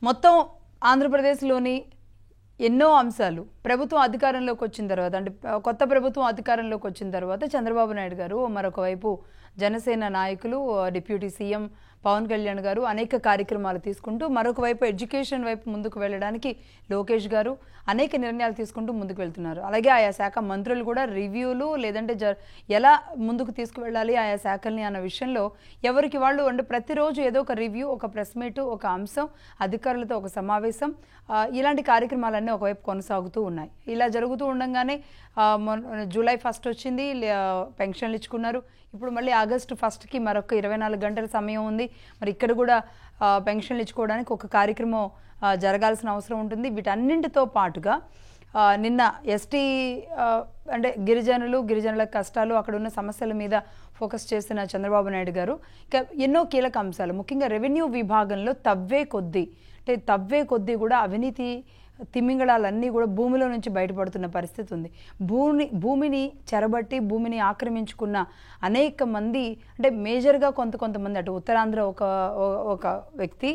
మొత్తం ఆంధ్రప్రదేశ్లోని ఎన్నో అంశాలు ప్రభుత్వం అధికారంలోకి వచ్చిన తర్వాత అంటే కొత్త ప్రభుత్వం అధికారంలోకి వచ్చిన తర్వాత చంద్రబాబు నాయుడు గారు మరొక వైపు జనసేన నాయకులు డిప్యూటీ సీఎం పవన్ కళ్యాణ్ గారు అనేక కార్యక్రమాలు తీసుకుంటూ మరొక వైపు ఎడ్యుకేషన్ వైపు ముందుకు వెళ్ళడానికి లోకేష్ గారు అనేక నిర్ణయాలు తీసుకుంటూ ముందుకు వెళ్తున్నారు. అలాగే ఆయా శాఖ మంత్రులు కూడా రివ్యూలు లేదంటే ఎలా ముందుకు తీసుకువెళ్ళాలి ఆయా శాఖల్ని అన్న విషయంలో ఎవరికి వాళ్ళు అంటే ప్రతిరోజు ఏదో ఒక రివ్యూ, ఒక ప్రెస్ మీటు, ఒక అంశం, అధికారులతో ఒక సమావేశం, ఇలాంటి కార్యక్రమాలన్నీ ఒకవైపు కొనసాగుతూ ఉన్నాయి. ఇలా జరుగుతూ ఉండగానే జూలై 1 వచ్చింది, పెన్షన్లు ఇచ్చుకున్నారు. ఇప్పుడు మళ్ళీ ఆగస్టు 1కి మరొక 24 గంటల సమయం ఉంది. మరి ఇక్కడ కూడా పెన్షన్లు ఇచ్చుకోవడానికి ఒక కార్యక్రమం జరగాల్సిన అవసరం ఉంటుంది. వీటన్నింటితో పాటుగా నిన్న ఎస్టీ అంటే గిరిజనుల కష్టాలు, అక్కడ ఉన్న సమస్యల మీద ఫోకస్ చేసిన చంద్రబాబు నాయుడు గారు ఇక ఎన్నో కీలక అంశాలు, ముఖ్యంగా రెవెన్యూ విభాగంలో తవ్వే కొద్దీ కూడా అవినీతి తిమింగళాలన్నీ కూడా భూమిలో నుంచి బయటపడుతున్న పరిస్థితి ఉంది. భూమిని చెరబట్టి భూమిని ఆక్రమించుకున్న అనేక మంది అంటే మేజర్గా కొంతమంది అటు ఉత్తరాంధ్ర ఒక వ్యక్తి,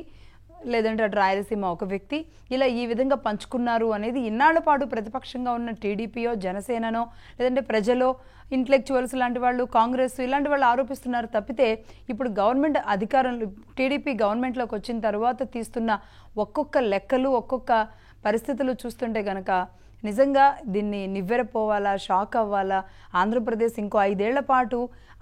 లేదంటే అటు రాయలసీమ ఒక వ్యక్తి, ఇలా ఈ విధంగా పంచుకున్నారు అనేది ఇన్నాళ్ల పాటు ప్రతిపక్షంగా ఉన్న టీడీపీయో జనసేననో లేదంటే ప్రజలో ఇంటలెక్చువల్స్ లాంటి వాళ్ళు, కాంగ్రెస్ ఇలాంటి వాళ్ళు ఆరోపిస్తున్నారు తప్పితే ఇప్పుడు గవర్నమెంట్ అధికారంలో టీడీపీ గవర్నమెంట్లోకి వచ్చిన తర్వాత తీస్తున్న ఒక్కొక్క లెక్కలు, ఒక్కొక్క పరిస్థితులు చూస్తుంటే కనుక నిజంగా దీన్ని నివ్వెరపోవాలా, షాక్ అవ్వాలా, ఆంధ్రప్రదేశ్ ఇంకో 5 ఏళ్ల పాటు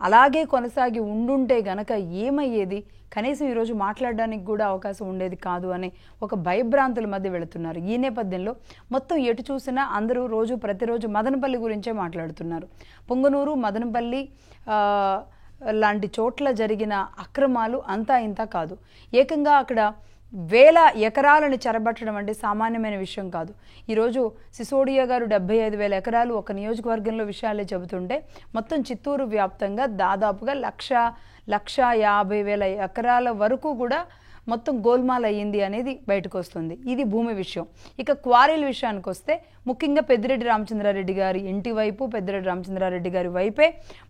అలాగే కొనసాగి ఉండుంటే గనక ఏమయ్యేది, కనీసం ఈరోజు మాట్లాడడానికి కూడా అవకాశం ఉండేది కాదు అనే ఒక భయభ్రాంతుల మధ్య వెళుతున్నారు. ఈ నేపథ్యంలో మొత్తం ఎటు చూసినా అందరూ ప్రతిరోజు మదనపల్లి గురించే మాట్లాడుతున్నారు. పొంగనూరు, మదనపల్లి లాంటి చోట్ల జరిగిన అక్రమాలు అంతా ఇంత కాదు. ఏకంగా అక్కడ వేల ఎకరాలను చెరబట్టడం అంటే సామాన్యమైన విషయం కాదు. ఈరోజు సిసోడియా గారు 75,000 ఎకరాలు ఒక నియోజకవర్గంలో విషయాలే చెబుతుంటే మొత్తం చిత్తూరు వ్యాప్తంగా దాదాపుగా 1,50,000 ఎకరాల వరకు కూడా మొత్తం గోల్మాల్ అయ్యింది అనేది బయటకు వస్తుంది. ఇది భూమి విషయం. ఇక క్వారీల విషయానికి వస్తే ముఖ్యంగా పెద్దిరెడ్డి రామచంద్రారెడ్డి గారి ఇంటి వైపు, పెద్దిరెడ్డి రామచంద్రారెడ్డి గారి వైపే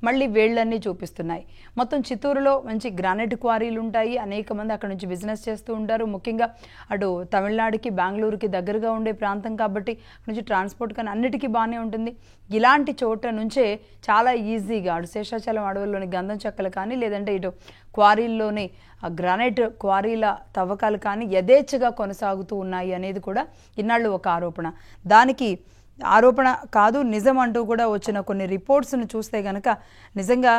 మళ్ళీ వేళ్లన్నీ చూపిస్తున్నాయి. మొత్తం చిత్తూరులో మంచి గ్రానైట్ క్వారీలు ఉంటాయి, అనేక మంది అక్కడ నుంచి బిజినెస్ చేస్తూ ఉంటారు. ముఖ్యంగా అటు తమిళనాడుకి, బెంగళూరుకి దగ్గరగా ఉండే ప్రాంతం కాబట్టి అక్కడ నుంచి ట్రాన్స్పోర్ట్ కానీ అన్నిటికీ బాగానే ఉంటుంది. ఇలాంటి చోట నుంచే చాలా ఈజీగా అటు శేషాచలం అడవుల్లోని గంధం చెక్కలు కానీ లేదంటే ఇటు క్వారీల్లోని గ్రానైట్ క్వారీల తవ్వకాలు కానీ యథేచ్ఛగా కొనసాగుతూ ఉన్నాయి అనేది కూడా ఇన్నాళ్ళు ఒక ఆరోపణ. దానికి ఆరోపణ కాదు, నిజం అంటూ కూడా వచ్చిన కొన్ని రిపోర్ట్స్ను చూస్తే కనుక నిజంగా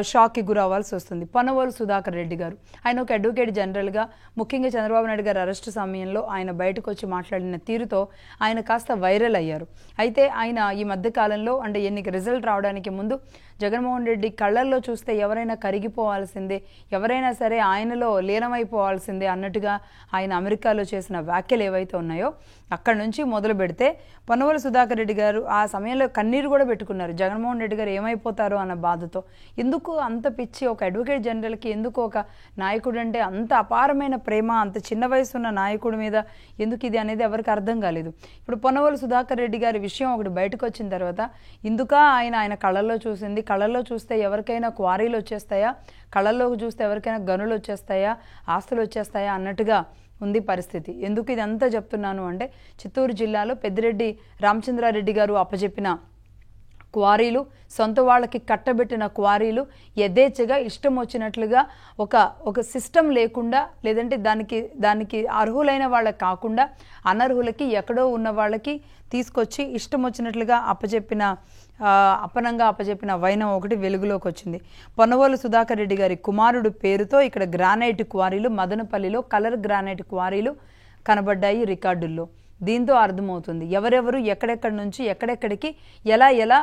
షాక్కి గురవ్వాల్సి వస్తుంది. పొన్నవోలు సుధాకర్ రెడ్డి గారు, ఆయన ఒక అడ్వకేట్ జనరల్గా ముఖ్యంగా చంద్రబాబు నాయుడు గారు అరెస్టు సమయంలో ఆయన బయటకు వచ్చి మాట్లాడిన తీరుతో ఆయన కాస్త వైరల్ అయ్యారు. అయితే ఆయన ఈ మధ్యకాలంలో అంటే ఎన్నిక రిజల్ట్ రావడానికి ముందు జగన్మోహన్ రెడ్డి కళ్ళల్లో చూస్తే ఎవరైనా కరిగిపోవాల్సిందే, ఎవరైనా సరే ఆయనలో లీనమైపోవాల్సిందే అన్నట్టుగా ఆయన అమెరికాలో చేసిన వ్యాఖ్యలు ఏవైతే ఉన్నాయో అక్కడి నుంచి మొదలు పెడితే పొన్నవోలు సుధాకర్ రెడ్డి గారు ఆ సమయంలో కన్నీరు కూడా పెట్టుకున్నారు. జగన్మోహన్ రెడ్డి గారు ఏమైపోతారో అన్న బాధతో. ఎందుకు అంత పిచ్చి ఒక అడ్వకేట్ జనరల్కి, ఎందుకు ఒక నాయకుడు అంటే అంత అపారమైన ప్రేమ, అంత చిన్న వయసు ఉన్న నాయకుడి మీద ఎందుకు ఇది అనేది ఎవరికి అర్థం కాలేదు. ఇప్పుడు పొన్నవోలు సుధాకర్ రెడ్డి గారి విషయం ఒకటి బయటకు వచ్చిన తర్వాత ఇందుక ఆయన కళ్ళల్లో చూసింది, కళ్ళల్లో చూస్తే ఎవరికైనా క్వారీలు వచ్చేస్తాయా, కళ్ళల్లోకి చూస్తే ఎవరికైనా గనులు వచ్చేస్తాయా, ఆస్తులు వచ్చేస్తాయా అన్నట్టుగా ఉంది పరిస్థితి. ఎందుకు ఇదంతా చెప్తున్నాను అంటే చిత్తూరు జిల్లాలో పెద్దిరెడ్డి రామచంద్రారెడ్డి గారు అప్పచెప్పిన క్వారీలు, సొంత వాళ్ళకి కట్టబెట్టిన క్వారీలు యథేచ్ఛగా ఇష్టం వచ్చినట్లుగా ఒక సిస్టమ్ లేకుండా లేదంటే దానికి అర్హులైన వాళ్ళకి కాకుండా అనర్హులకి, ఎక్కడో ఉన్న వాళ్ళకి తీసుకొచ్చి ఇష్టం వచ్చినట్లుగా అప్పనంగా అప్పచెప్పిన వైనం ఒకటి వెలుగులోకి వచ్చింది. పొన్నవోలు సుధాకర్ రెడ్డి గారి కుమారుడు పేరుతో ఇక్కడ గ్రానైట్ క్వారీలు, మదనపల్లిలో కలర్ గ్రానైట్ క్వారీలు కనబడ్డాయి రికార్డుల్లో. దీంతో అర్థమవుతుంది ఎవరెవరు ఎక్కడెక్కడి నుంచి ఎక్కడెక్కడికి ఎలా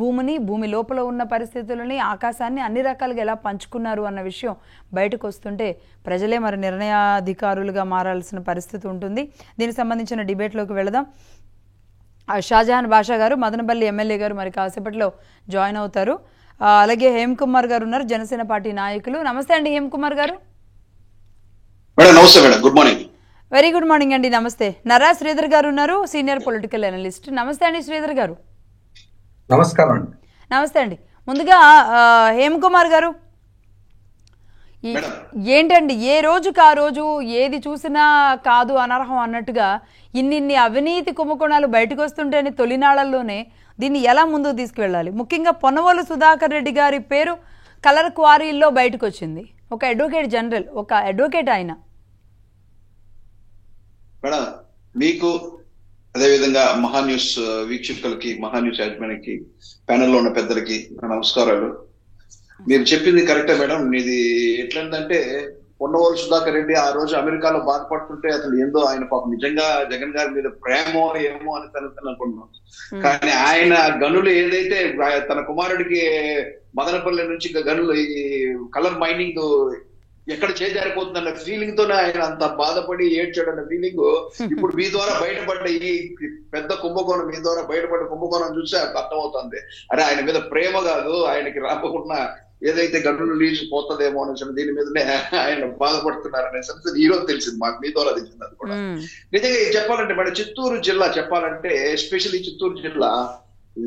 భూమి లోపల ఉన్న పరిస్థితులని, ఆకాశాన్ని అన్ని రకాలుగా ఎలా పంచుకున్నారు అన్న విషయం బయటకు వస్తుంటే ప్రజలే మరి నిర్ణయాధికారులుగా మారాల్సిన పరిస్థితి ఉంటుంది. దీనికి సంబంధించిన డిబేట్లోకి వెళదాం. షాజహాన్ బాషా గారు, మదనపల్లి ఎమ్మెల్యే గారు మరి కాసేపట్లో జాయిన్ అవుతారు. అలాగే హేమ్ కుమార్ గారు ఉన్నారు, జనసేన పార్టీ నాయకులు. నమస్తే అండి హేమ్ కుమార్ గారు. Good morning. Very good morning అండి. నమస్తే. నరా శ్రీధర్ గారు ఉన్నారు, సీనియర్ పొలిటికల్ అనలిస్ట్. నమస్తే అండి శ్రీధర్ గారు. నమస్కారం అండి. నమస్తే అండి. ముందుగా హేమ్ కుమార్ గారు, మేడం ఏంటండి ఏ రోజుకి ఆ రోజు ఏది చూసినా కాదు అనర్హం అన్నట్టుగా ఇన్నిన్ని అవినీతి కుంభకోణాలు బయటకు వస్తుంటేనే తొలినాళ్లలోనే దీన్ని ఎలా ముందుకు తీసుకువెళ్ళాలి? ముఖ్యంగా పొన్నవోలు సుధాకర్ రెడ్డి గారి పేరు కలర్ క్వారీల్లో బయటకు వచ్చింది. ఒక అడ్వకేట్ జనరల్, ఒక అడ్వకేట్ ఆయన. మేడం మీకు అదేవిధంగా మహాన్యూస్ వీక్షకులకి, మహాన్యూస్ యాజమానికి, ప్యానెల్లో ఉన్న పెద్దలకి నమస్కారాలు. మీరు చెప్పింది కరెక్టే మేడం. ఇది ఎట్లంటే పొన్నవోలు సుధాకర్ రెడ్డి ఆ రోజు అమెరికాలో బాధపడుతుంటే అసలు ఏందో ఆయన పాపం నిజంగా జగన్ గారి మీద ప్రేమో ఏమో అని అనుకున్నాం. కానీ ఆయన గనులు ఏదైతే తన కుమారుడికి మదనపల్లి నుంచి గనులు ఈ కలర్ మైనింగ్ ఎక్కడ చేజారిపోతుందన్న ఫీలింగ్ తోనే ఆయన అంత బాధపడి ఏడ్చాడన్న ఫీలింగ్ ఇప్పుడు మీ ద్వారా బయటపడ్డ ఈ పెద్ద కుంభకోణం, మీ ద్వారా బయటపడ్డ కుంభకోణం చూస్తే అర్థమవుతుంది. అరే ఆయన మీద ప్రేమ కాదు, ఆయనకి రాకుండా ఏదైతే గనులు లీజు పోతుందేమో అనే దీని మీదనే ఆయన బాధపడుతున్నారనే సంగతి ఈ రోజు తెలిసింది మాకు, మీ ద్వారా తెలిసింది. అది కూడా నిజంగా చెప్పాలంటే మన చిత్తూరు జిల్లా చెప్పాలంటే ఎస్పెషల్లీ చిత్తూరు జిల్లా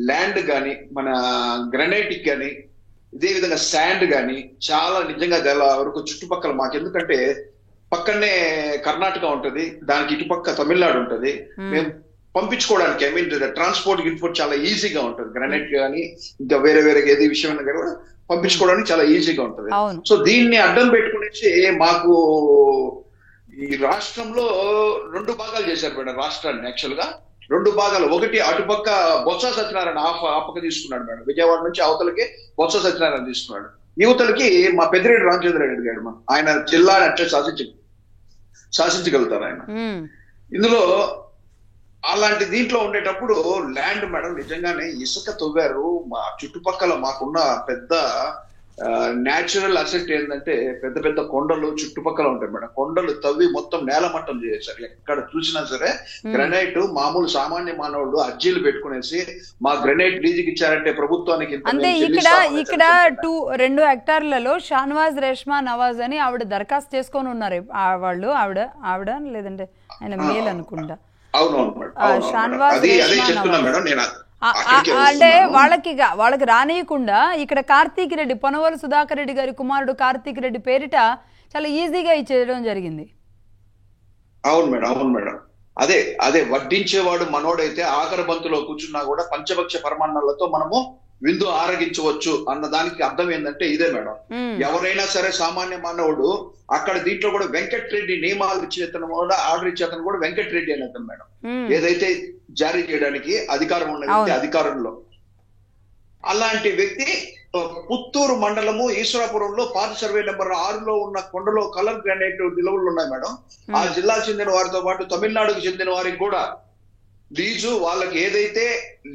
ల్యాండ్ గాని, మన గ్రనైటిక్ గాని, ఇదే విధంగా శాండ్ గాని చాలా నిజంగా చాలా వరకు చుట్టుపక్కల మాకు, ఎందుకంటే పక్కనే కర్ణాటక ఉంటది, దానికి ఇటుపక్క తమిళనాడు ఉంటది. మేము పంపించుకోవడానికి ఐ మీన్ ట్రాన్స్పోర్ట్ ఇన్పుట్ చాలా ఈజీగా ఉంటది. గ్రానైట్ కానీ ఇంకా వేరే వేరే ఏది విషయం కూడా పంపించుకోవడానికి చాలా ఈజీగా ఉంటది. సో దీన్ని అడ్డం పెట్టుకునేసి మాకు ఈ రాష్ట్రంలో 2 భాగాలు చేశారు మేడం. రాష్ట్రాన్ని యాక్చువల్ గా 2 భాగాలు. ఒకటి అటుపక్క బొత్స సత్యనారాయణ ఆ పక్క తీసుకున్నాడు మేడం. విజయవాడ నుంచి అవతలకి బొత్స సత్యనారాయణ తీసుకున్నాడు. యువతలకి మా పెద్దిరెడ్డి రామచంద్ర రెడ్డి గారు, ఆయన జిల్లాని అట్లా శాసించగలుగుతారు ఆయన. ఇందులో అలాంటి దీంట్లో ఉండేటప్పుడు ల్యాండ్ మేడం నిజంగానే ఇసుక తవ్వారు. మా చుట్టుపక్కల మాకున్న పెద్ద న్యాచురల్ అసెట్ ఏంటంటే పెద్ద పెద్ద కొండలు చుట్టుపక్కల ఉంటాయి మేడం. కొండలు తవ్వి మొత్తం నేలమట్టం చేశారు. ఎక్కడ చూసినా సరే గ్రనైట్ మామూలు సామాన్య మానవుడు అర్జీలు పెట్టుకునేసి మా గ్రనైట్ లీజుకి ఇచ్చారంటే ప్రభుత్వానికి అంటే ఇక్కడ 2 హెక్టార్లలో షానవాజ్ రేష్మా నవాజ్ అని ఆవిడ దరఖాస్తు చేసుకొని ఉన్నారు. వాళ్ళు ఆవిడ లేదంటే ఆయన మేల్ అనుకుంటా. అంటే వాళ్ళకి రానియకుండా ఇక్కడ కార్తీక్ రెడ్డి, పొన్నవోలు సుధాకర్ రెడ్డి గారి కుమారుడు కార్తీక్ రెడ్డి పేరిట చాలా ఈజీగా ఇచ్చేయడం జరిగింది. అవును మేడం, అవును మేడం. అదే వడ్డించేవాడు మనోడైతే ఆఖరి బంతులో కూర్చున్నా కూడా పంచభక్ష పరమాన్నాలతో మనము విందు ఆరగించవచ్చు అన్న దానికి అర్థం ఏంటంటే ఇదే మేడం. ఎవరైనా సరే సామాన్య మానవుడు అక్కడ దీంట్లో కూడా వెంకటరెడ్డి నియమాలు ఇచ్చేతను కూడా ఆర్డర్ ఇచ్చేతను కూడా వెంకటరెడ్డి అని అతను మేడం. ఏదైతే జారీ చేయడానికి అధికారం ఉన్న వ్యక్తి అధికారంలో, అలాంటి వ్యక్తి పుత్తూరు మండలము ఈశ్వరాపురంలో పాత సర్వే నెంబర్ 6లో ఉన్న కొండలో కలర్ గ్రానైట్ నిలువలు ఉన్నాయి మేడం. ఆ జిల్లాకు చెందిన వారితో పాటు తమిళనాడుకు చెందిన వారికి కూడా లీజు, వాళ్ళకి ఏదైతే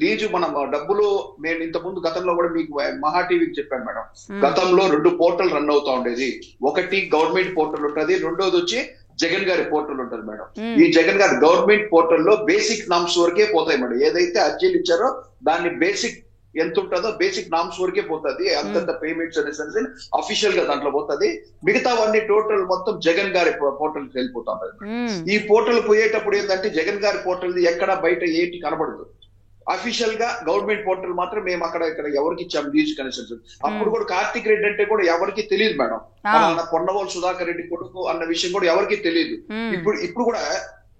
లీజు మనం డబ్బులు, నేను ఇంతకుముందు గతంలో కూడా మీకు మహా టీవీకి చెప్పాను మేడం. గతంలో 2 పోర్టల్ రన్ అవుతా ఉండేది. ఒకటి గవర్నమెంట్ పోర్టల్ ఉంటది, రెండోది వచ్చి జగన్ గారి పోర్టల్ ఉంటది మేడం. ఈ జగన్ గారి గవర్నమెంట్ పోర్టల్లో బేసిక్ నామ్స్ వరకే పోతాయి మేడం. ఏదైతే అర్జీలు ఇచ్చారో దాన్ని బేసిక్ ఎంత ఉంటుందో బేసిక్ నామ్స్ వరకే పోతుంది. అంతంత పేమెంట్స్ అనేసి అఫీషియల్ గా దాంట్లో పోతుంది. మిగతావన్నీ టోటల్ మొత్తం జగన్ గారి పోర్టల్ కి వెళ్ళిపోతా ఉంటది. ఈ పోర్టల్ పోయేటప్పుడు ఏంటంటే జగన్ గారి పోర్టల్ ఎక్కడ బయట ఏంటి కనబడదు. అఫీషియల్ గా గవర్నమెంట్ పోర్టల్ మాత్రం మేము ఇక్కడ ఎవరికి ఇచ్చాం లీజ్ కనెక్షన్. అప్పుడు కూడా కార్తీక్ రెడ్డి అంటే కూడా ఎవరికి తెలియదు మేడం. పొన్నవోలు సుధాకర్ రెడ్డి కొడుకు అన్న విషయం కూడా ఎవరికి తెలియదు. ఇప్పుడు కూడా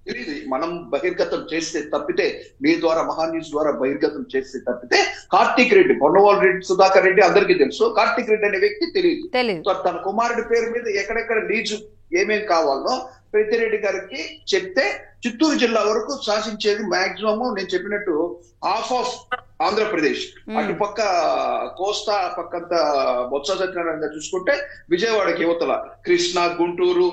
తెలియదు. మనం బహిర్గతం చేస్తే తప్పితే, మీ ద్వారా మహాన్యూస్ ద్వారా బహిర్గతం చేస్తే తప్పితే కార్తీక్ రెడ్డి, పొన్నవోలు రెడ్డి సుధాకర్ రెడ్డి అందరికీ తెలుసు. కార్తీక్ రెడ్డి అనే వ్యక్తి తెలియదు. తన కుమారుడి పేరు మీద ఎక్కడెక్కడ లీజు ఏమేం కావాలో పెద్దిరెడ్డి గారికి చెప్తే చిత్తూరు జిల్లా వరకు శాసించేది మాక్సిమం నేను చెప్పినట్టు హాఫ్ ఆఫ్ ఆంధ్రప్రదేశ్. అటుపక్క కోస్తా పక్కంతా బొత్స సత్యనారాయణ చూసుకుంటే విజయవాడకి యువతల కృష్ణా, గుంటూరు,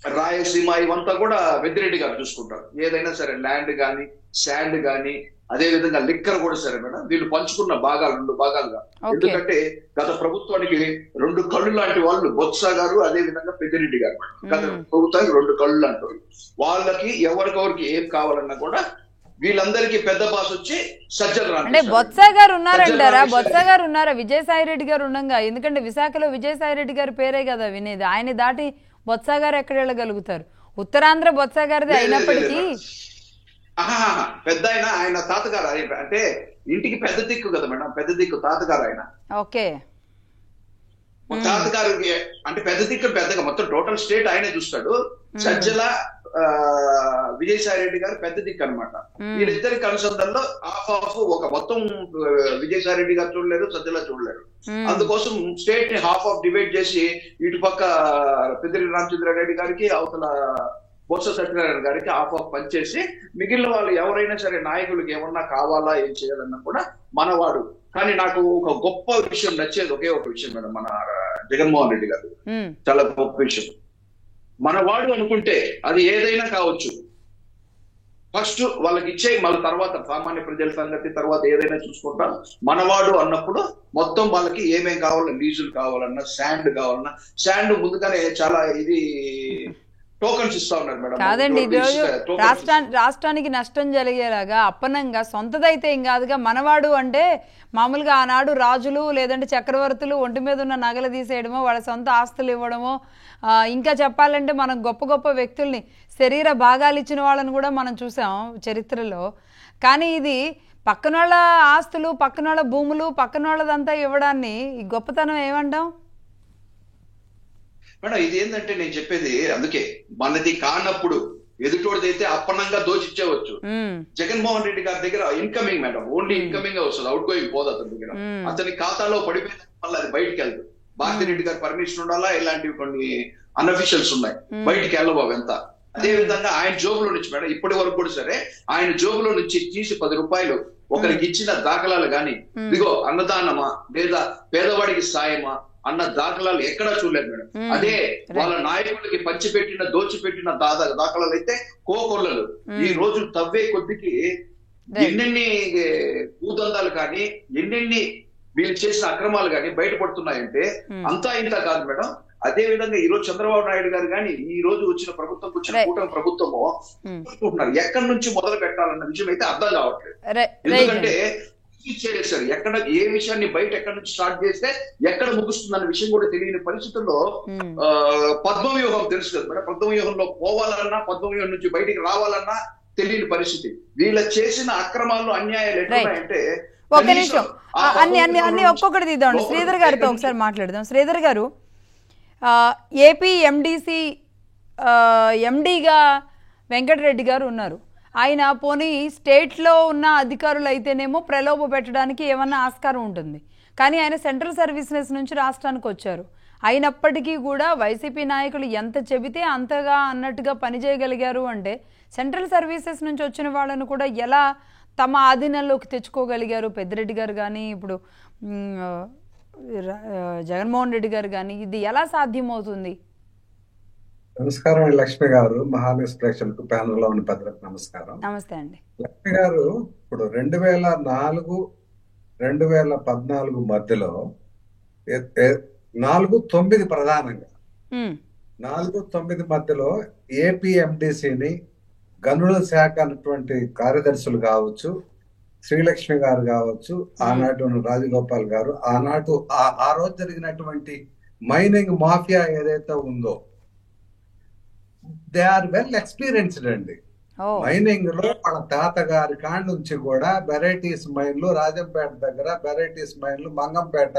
రాయలసీమ ఇవంతా కూడా పెద్దిరెడ్డి గారు చూసుకుంటారు. ఏదైనా సరే ల్యాండ్ గాని, శాండ్ గాని, అదే విధంగా లిక్కర్ కూడా సరే మేడం. వీళ్ళు పంచుకున్న భాగాలు 2 భాగాలుగా. ఎందుకంటే గత ప్రభుత్వానికి 2 కళ్ళు లాంటి వాళ్ళు బొత్స గారు, అదే విధంగా పెద్దిరెడ్డి గారు. గత ప్రభుత్వానికి 2 కళ్ళు లాంటి వాళ్ళకి ఎవరికెవరికి ఏం కావాలన్నా కూడా వీళ్ళందరికీ పెద్ద బాస్ వచ్చి సజ్జల రామకృష్ణ. అంటే బొత్స గారు ఉన్నారంటారా? బొత్స గారు ఉన్నారా విజయసాయి రెడ్డి గారు ఉండగా? ఎందుకంటే విశాఖలో విజయసాయి రెడ్డి గారి పేరే కదా వినేది. ఆయన దాటి బొత్స గారు ఎక్కడ వెళ్ళగలుగుతారు? ఉత్తరాంధ్ర బొత్స గారిది అయినప్పటికీ పెద్ద ఆయన తాతగారు, అంటే ఇంటికి పెద్ద దిక్కు కదా మేడం. పెద్ద దిక్కు తాతగారు ఆయన. ఓకే. మా తాతగారికి అంటే పెద్ద దిక్కు పెద్దగా మొత్తం టోటల్ స్టేట్ ఆయనే చూస్తాడు. సజ్జల విజయసాయి రెడ్డి గారు పెద్ద దిక్కు అనమాట. వీళ్ళిద్దరి కనుసంధానంలో హాఫ్ ఒక మొత్తం విజయసాయి రెడ్డి గారు చూడలేరు, సజ్జల చూడలేరు. అందుకోసం స్టేట్ ని హాఫ్ డివైడ్ చేసి ఇటు పక్క పెద్దిరెడ్డి రామచంద్రారెడ్డి గారికి, అవతల బొత్స సత్యనారాయణ గారికి హాఫ్ పనిచేసి మిగిలిన వాళ్ళు ఎవరైనా సరే నాయకులకి ఏమన్నా కావాలా ఏం చేయాలన్నా కూడా మనవాడు. కానీ నాకు ఒక గొప్ప విషయం నచ్చేది ఒకే ఒక విషయం మేడం, మన జగన్మోహన్ రెడ్డి గారు చాలా గొప్ప విషయం. మనవాడు అనుకుంటే అది ఏదైనా కావచ్చు, ఫస్ట్ వాళ్ళకి ఇచ్చే మళ్ళీ తర్వాత సామాన్య ప్రజల సంగతి తర్వాత ఏదైనా చూసుకుంటాం. మనవాడు అన్నప్పుడు మొత్తం వాళ్ళకి ఏమేం కావాలన్నా, లీజులు కావాలన్నా, శాండ్ కావాలన్నా, శాండ్ ముందుగానే చాలా ఇది టోకన్స్ ఇస్తా ఉన్నారు మేడం. కాదండి, ఈరోజు రాష్ట్రానికి నష్టం జరిగేలాగా అప్పనంగా సొంతదైతే ఏం కాదుగా. మనవాడు అంటే మామూలుగా ఆనాడు రాజులు లేదంటే చక్రవర్తులు ఒంటి మీద ఉన్న నగలు తీసేయడమో, వాళ్ళ సొంత ఆస్తులు ఇవ్వడమో, ఇంకా చెప్పాలంటే మనం గొప్ప గొప్ప వ్యక్తుల్ని శరీర భాగాలు ఇచ్చిన వాళ్ళని కూడా మనం చూసాం చరిత్రలో. కానీ ఇది పక్కనోళ్ళ ఆస్తులు, పక్కనోళ్ళ భూములు, పక్కనోళ్ళదంతా ఇవ్వడాన్ని ఈ గొప్పతనం ఏమంటాం మేడం? ఇది ఏంటంటే నేను చెప్పేది అందుకే, మనది కానప్పుడు ఎదుటోడిదైతే అప్పనంగా దోచిచ్చేవచ్చు. జగన్మోహన్ రెడ్డి గారి దగ్గర ఇన్కమింగ్ మేడం, ఓన్లీ ఇన్కమింగ్ వస్తుంది, అవుట్ గోయింగ్ పోదు అతని దగ్గర. అతని ఖాతాలో పడిపోయిన మళ్ళీ అది బయటికి వెళ్దు. భారతిరెడ్డి గారి పర్మిషన్ ఉండాలా, ఇలాంటివి కొన్ని అన్అఫిషియల్స్ ఉన్నాయి, బయటికి వెళ్ళవు అవంత. అదే విధంగా ఆయన జోబులో నుంచి మేడం ఇప్పటి వరకు కూడా సరే ఆయన జోబులో నుంచి తీసి 10 రూపాయలు ఒకరికి ఇచ్చిన దాఖలాలు గాని, ఇదిగో అన్నదానమా లేదా పేదవాడికి సాయమా అన్న దాఖలాలు ఎక్కడా చూడలేదు మేడం. అదే వాళ్ళ నాయకులకి పంచిపెట్టిన దోచిపెట్టిన దాఖలాలు అయితే కోకొల్లలు. ఈ రోజు తవ్వే కొద్దికి ఎన్నెన్ని భూదందాలు కానీ, ఎన్నెన్ని వీళ్ళు చేసిన అక్రమాలు కానీ బయటపడుతున్నాయంటే అంతా ఇంత కాదు మేడం. అదే విధంగా ఈ రోజు చంద్రబాబు నాయుడు గారు కానీ, ఈ రోజు వచ్చిన ప్రభుత్వం, వచ్చిన కూటమి ప్రభుత్వము ఎక్కడి నుంచి మొదలు పెట్టాలన్న విషయం అయితే అర్థం కావట్లేదు. ఎందుకంటే చేశారు, ఎక్కడ ఏ విషయాన్ని బయట ఎక్కడి నుంచి స్టార్ట్ చేస్తే ఎక్కడ ముగుస్తుందన్న విషయం కూడా తెలియని పరిస్థితుల్లో పద్మవ్యూహం తెలుసు కదా మేడం. పద్మవ్యూహంలో పోవాలన్నా, పద్మవ్యూహం నుంచి బయటికి రావాలన్నా తెలియని పరిస్థితి. వీళ్ళ చేసిన అక్రమాలు, అన్యాయాలు ఎట్లున్నాయంటే ఒక నిమిషం అన్ని ఒక్కొక్కటి తీద్దాం. శ్రీధర్ గారితో ఒకసారి మాట్లాడదాం. శ్రీధర్ గారు, ఏపీ ఎండిసి ఎండిగా వెంకటరెడ్డి గారు ఉన్నారు. ఆయన పోనీ స్టేట్లో ఉన్న అధికారులు అయితేనేమో ప్రలోభ పెట్టడానికి ఏమన్నా ఆస్కారం ఉంటుంది. కానీ ఆయన సెంట్రల్ సర్వీసెస్ నుంచి రాష్ట్రానికి వచ్చారు. అయినప్పటికీ కూడా వైసీపీ నాయకులు ఎంత చెబితే అంతగా అన్నట్టుగా పనిచేయగలిగారు అంటే సెంట్రల్ సర్వీసెస్ నుంచి వచ్చిన వాళ్ళను కూడా ఎలా తమ ఆధీనంలోకి తెచ్చుకోగలిగారు పెద్దిరెడ్డి గారు కానీ, ఇప్పుడు జగన్మోహన్ రెడ్డి గారు కానీ, ఇది ఎలా సాధ్యమవుతుంది? నమస్కారం లక్ష్మి గారు, మహాన్యూస్ ప్రేక్షకులకు, ప్యానల్ లో ఉన్న పెద్దలకు నమస్కారం. నమస్తే అండి. లక్ష్మి గారు, ఇప్పుడు 2004-2014 మధ్యలో 4-9 ప్రధానంగా 4-9 మధ్యలో ఏపీఎండిసిని గనుల శాఖ అన్నటువంటి కార్యదర్శులు కావచ్చు, శ్రీలక్ష్మి గారు కావచ్చు, ఆనాటి రాజగోపాల్ గారు, ఆనాటి ఆ రోజు జరిగినటువంటి మైనింగ్ మాఫియా ఏదైతే ఉందో దే ఆర్ వెల్ ఎక్స్పీరియన్స్డ్ అండి. మైనింగ్ లో వాళ్ళ తాతగారి కాడ నుంచి కూడా వెరైటీస్ మైన్లు, రాజంపేట దగ్గర వెరైటీస్ మైన్లు, మంగంపేట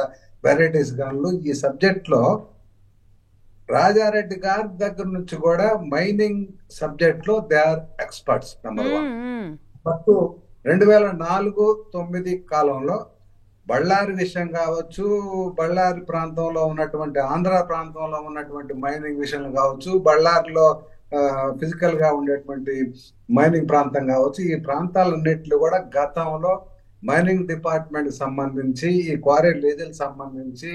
వెరైటీస్ గన్లు, ఈ సబ్జెక్ట్ లో రాజారెడ్డి గారి దగ్గర నుంచి కూడా మైనింగ్ సబ్జెక్ట్ లో they are experts. Number 1. But 2004-9 కాలంలో బళ్ళారి విషయం కావచ్చు, బళ్ళారి ప్రాంతంలో ఉన్నటువంటి, ఆంధ్ర ప్రాంతంలో ఉన్నటువంటి మైనింగ్ విషయం కావచ్చు, బళ్ళారిలో ఫిజికల్ గా ఉండేటువంటి మైనింగ్ ప్రాంతం కావచ్చు, ఈ ప్రాంతాలన్నింటిలో కూడా గతంలో మైనింగ్ డిపార్ట్మెంట్ సంబంధించి, ఈ క్వారీ లీజల్ సంబంధించి,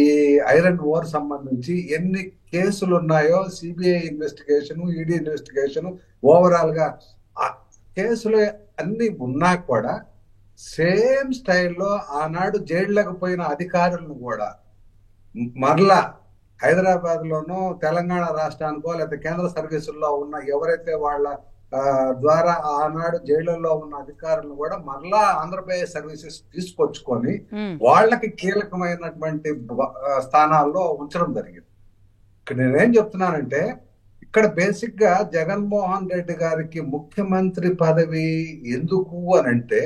ఈ ఐరన్ ఓర్ సంబంధించి ఎన్ని కేసులు ఉన్నాయో, CBI investigation, ED investigation, overall గా ఆ కేసులు అన్ని ఉన్నా కూడా సేమ్ స్టైల్లో ఆనాడు జైళ్లకు పోయిన అధికారులను కూడా మరలా హైదరాబాద్ లోనో, తెలంగాణ రాష్ట్రానికో, లేకపోతే కేంద్ర సర్వీసుల్లో ఉన్న ఎవరైతే వాళ్ళ ద్వారా ఆనాడు జైళ్లలో ఉన్న అధికారులను కూడా మరలా ఆంధ్రప్రదేశ్ సర్వీసెస్ తీసుకొచ్చుకొని వాళ్ళకి కీలకమైనటువంటి స్థానాల్లో ఉంచడం జరిగింది. ఇక్కడ నేనేం చెప్తున్నానంటే, ఇక్కడ బేసిక్ గా జగన్మోహన్ రెడ్డి గారికి ముఖ్యమంత్రి పదవి ఎందుకు అని అంటే,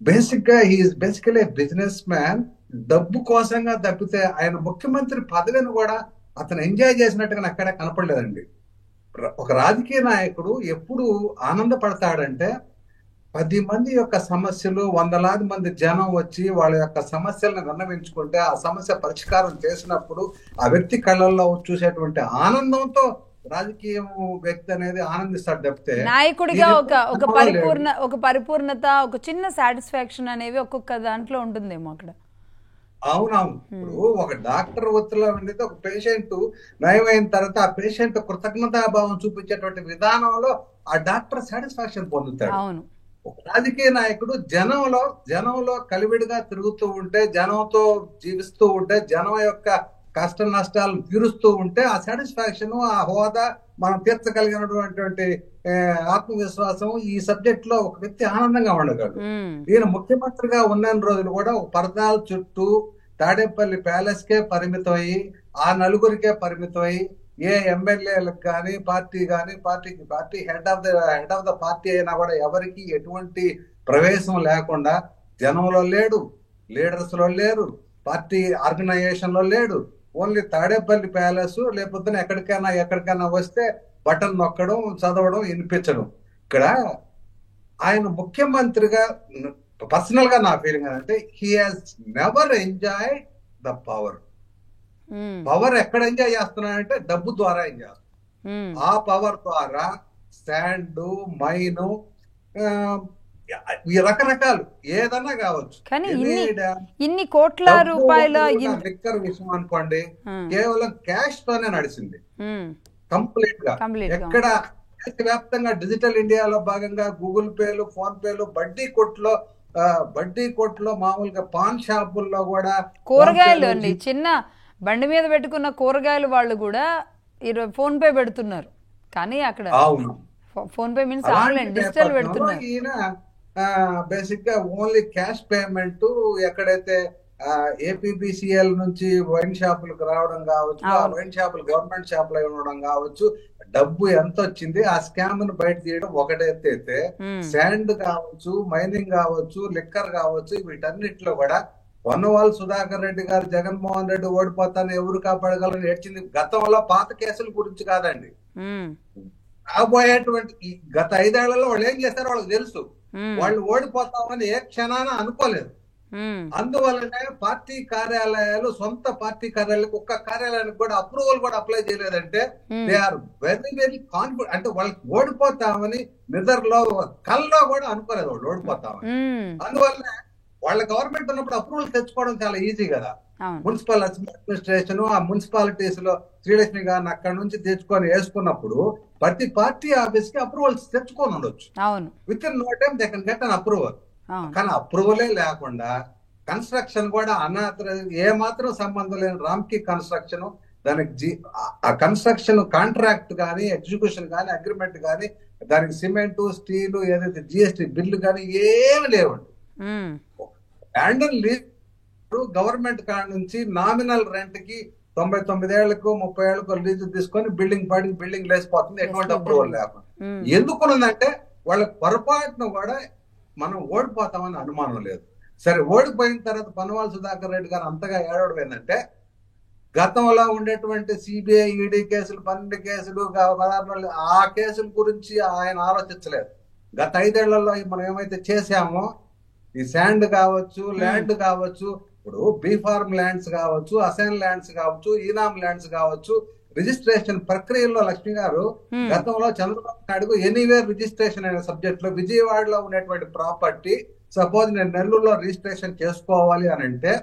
బేసిక్ గా హీఈస్ బేసికలీ బిజినెస్ మ్యాన్ డబ్బు కోసంగా తప్పితే ఆయన ముఖ్యమంత్రి పదవిని కూడా అతను ఎంజాయ్ చేసినట్టుగా అక్కడ కనపడలేదండి. ఒక రాజకీయ నాయకుడు ఎప్పుడు ఆనందపడతాడంటే 10 మంది యొక్క సమస్యలు, వందలాది మంది జనం వచ్చి వాళ్ళ యొక్క సమస్యలను విన్నవించుకుంటే ఆ సమస్య పరిష్కారం చేసినప్పుడు ఆ వ్యక్తి కళ్ళల్లో చూసేటువంటి ఆనందంతో రాజకీయ వ్యక్తి అనేది ఆనందిస్తాడు తప్పితే నాయకుడిగా ఒక పరిపూర్ణత, ఒక చిన్న సాటిస్ఫాక్షన్ అనేవి ఒక్కొక్క దాంట్లో ఉంటుందేమో అక్కడ. అవునవును. ఇప్పుడు ఒక డాక్టర్ వృత్తిలో ఉండేది ఒక పేషెంట్ నయమైన తర్వాత ఆ పేషెంట్ కృతజ్ఞతాభావం చూపించేటువంటి విధానంలో ఆ డాక్టర్ సాటిస్ఫాక్షన్ పొందుతాడు. అవును. ఒక రాజకీయ నాయకుడు జనంలో కలివిడిగా తిరుగుతూ ఉంటే, జనంతో జీవిస్తూ ఉంటే, జనం యొక్క కష్ట నష్టాలను తీరుస్తూ ఉంటే ఆ సాటిస్ఫాక్షన్, ఆ హోదా మనం తీర్చగలిగినటువంటి ఆత్మవిశ్వాసం ఈ సబ్జెక్ట్ లో ఒక వ్యక్తి ఆనందంగా ఉండగలడు. ఈయన ముఖ్యమంత్రిగా ఉన్న రోజులు కూడా ఒక పరదాల చుట్టూ తాడేపల్లి ప్యాలెస్ కే పరిమితం అయ్యి, ఆ నలుగురికే పరిమితం అయ్యి, ఏ ఎమ్మెల్యేలకు కానీ party head of the party అయినా కూడా ఎవరికి ఎటువంటి ప్రవేశం లేకుండా, జనంలో లేడు, లీడర్స్ లో లేరు, పార్టీ ఆర్గనైజేషన్ లో లేడు, ఓన్లీ తాడేపల్లి ప్యాలెస్, లేకపోతే ఎక్కడికైనా వస్తే బటన్ నొక్కడం, చదవడం, వినిపించడం. ఇక్కడ ఆయన ముఖ్యమంత్రిగా పర్సనల్ గా నా ఫీలింగ్ అంటే he has never enjoyed the power. Power ఎక్కడ ఎంజాయ్ చేస్తున్నాడంటే డబ్బు ద్వారా ఎంజాయ్ చేస్తున్నాడు. ఆ పవర్ ద్వారా శాండ్, మైన్, ఈ రకరకాలు ఏదన్నా కావచ్చు. ఇన్ని కోట్ల రూపాయల లిక్కర్ విషయం అనుకోండి, కేవలం క్యాష్ తోనే నడిచింది కంప్లీట్ గా. ఎక్కడ వ్యాప్తంగా డిజిటల్ ఇండియాలో భాగంగా గూగుల్ పేలు, ఫోన్ పేలు, బడ్డీ కొట్లో మామూలుగా పాన్ షాపుల్లో కూడా కూరగాయలు అండి, చిన్న బండి మీద పెట్టుకున్న కూరగాయలు వాళ్ళు కూడా ఫోన్ పే పెడుతున్నారు. కానీ అక్కడ phone pay means online digital పెడుతున్నారు. ఈయన బేసిక్ గా ఓన్లీ క్యాష్ పేమెంట్, ఎక్కడైతే ఏపీబీసీఎల్ నుంచి వైన్ షాపులకు రావడం కావచ్చు, ఆ వైన్ షాపులు గవర్నమెంట్ షాపులు ఉండడం కావచ్చు, డబ్బు ఎంత వచ్చింది ఆ స్కామ్ ను బయట తీయడం ఒకటైతే, శాండ్ కావచ్చు, మైనింగ్ కావచ్చు, లిక్కర్ కావచ్చు, వీటన్నిటిలో కూడా పొన్నవాళ్ళు సుధాకర్ రెడ్డి గారు జగన్మోహన్ రెడ్డి ఓడిపోతాను ఎవరు కాపాడగలని ఏడ్చింది గతంలో పాత కేసుల గురించి కాదండి. రాబోయేటువంటి గత 5 ఏళ్లలో వాళ్ళు ఏం చేస్తారో వాళ్ళకి తెలుసు. వాళ్ళు ఓడిపోతామని ఏ క్షణాన అనుకోలేదు. అందువల్లనే పార్టీ కార్యాలయాలు, సొంత పార్టీ కార్యాలయాలకు ఒక్క కార్యాలయానికి కూడా అప్రూవల్ కూడా అప్లై చేయలేదంటే they are very very confident. అంటే వాళ్ళకి ఓడిపోతామని నిద్రలో కల్లో కూడా అనుకోలేదు వాళ్ళు ఓడిపోతామని. అందువల్లనే వాళ్ళ గవర్నమెంట్ ఉన్నప్పుడు అప్రూవల్ తెచ్చుకోవడం చాలా ఈజీ కదా. మున్సిపల్ అడ్మినిస్ట్రేషన్, ఆ మున్సిపాలిటీస్ లో శ్రీలక్ష్మి గారిని అక్కడ నుంచి తెచ్చుకొని వేసుకున్నప్పుడు ప్రతి పార్టీ ఆఫీస్ కి అప్రూవల్స్ తెచ్చుకొని ఉండొచ్చు. Within no time they can get an approval. కానీ అప్రూవలే లేకుండా కన్స్ట్రక్షన్ కూడా ఏ మాత్రం సంబంధం లేని రామ్కి కన్స్ట్రక్షన్, దానికి ఆ కన్స్ట్రక్షన్ కాంట్రాక్ట్ కానీ, ఎగ్జిక్యూషన్ కానీ, అగ్రిమెంట్ కానీ, దానికి సిమెంట్, స్టీల్, ఏదైతే జిఎస్టీ బిల్లు కానీ ఏమి లేవండి. హ్యాండల్ లీజ్ గవర్నమెంట్ కాడ నుంచి నామినల్ రెంట్ కి 99 ఏళ్లకు 30 ఏళ్లకు లీజు తీసుకొని బిల్డింగ్ లేసిపోతుంది, ఎటువంటి అప్రూవల్ లేకుండా. ఎందుకున్నదంటే వాళ్ళకి పొరపాటును కూడా మనం ఓడిపోతామని అనుమానం లేదు. సరే, ఓడిపోయిన తర్వాత పొన్నవాళ్ళు సుధాకర్ రెడ్డి గారు అంతగా ఏడవడం ఏంటంటే గతంలో ఉండేటువంటి సిబిఐ, ఈడీ కేసులు, 12 కేసులు, ఆ కేసుల గురించి ఆయన ఆలోచించలేదు. గత 5 ఏళ్లలో మనం ఏమైతే చేశామో, ఈ శాండ్ కావచ్చు, ల్యాండ్ కావచ్చు, ఇప్పుడు బీ ఫార్మ్ ల్యాండ్స్ కావచ్చు, అసైన్ ల్యాండ్స్ కావచ్చు, ఈనామ్ ల్యాండ్స్ కావచ్చు, రిజిస్ట్రేషన్ ప్రక్రియలో లక్ష్మి గారు గతంలో చంద్రబాబు నాయుడు ఎనీవేర్ రిజిస్ట్రేషన్ అనే సబ్జెక్ట్ లో విజయవాడలో ఉన్నటువంటి ప్రాపర్టీ సపోజ్ నేను నెల్లూరులో రిజిస్ట్రేషన్ చేసుకోవాలి అని అంటే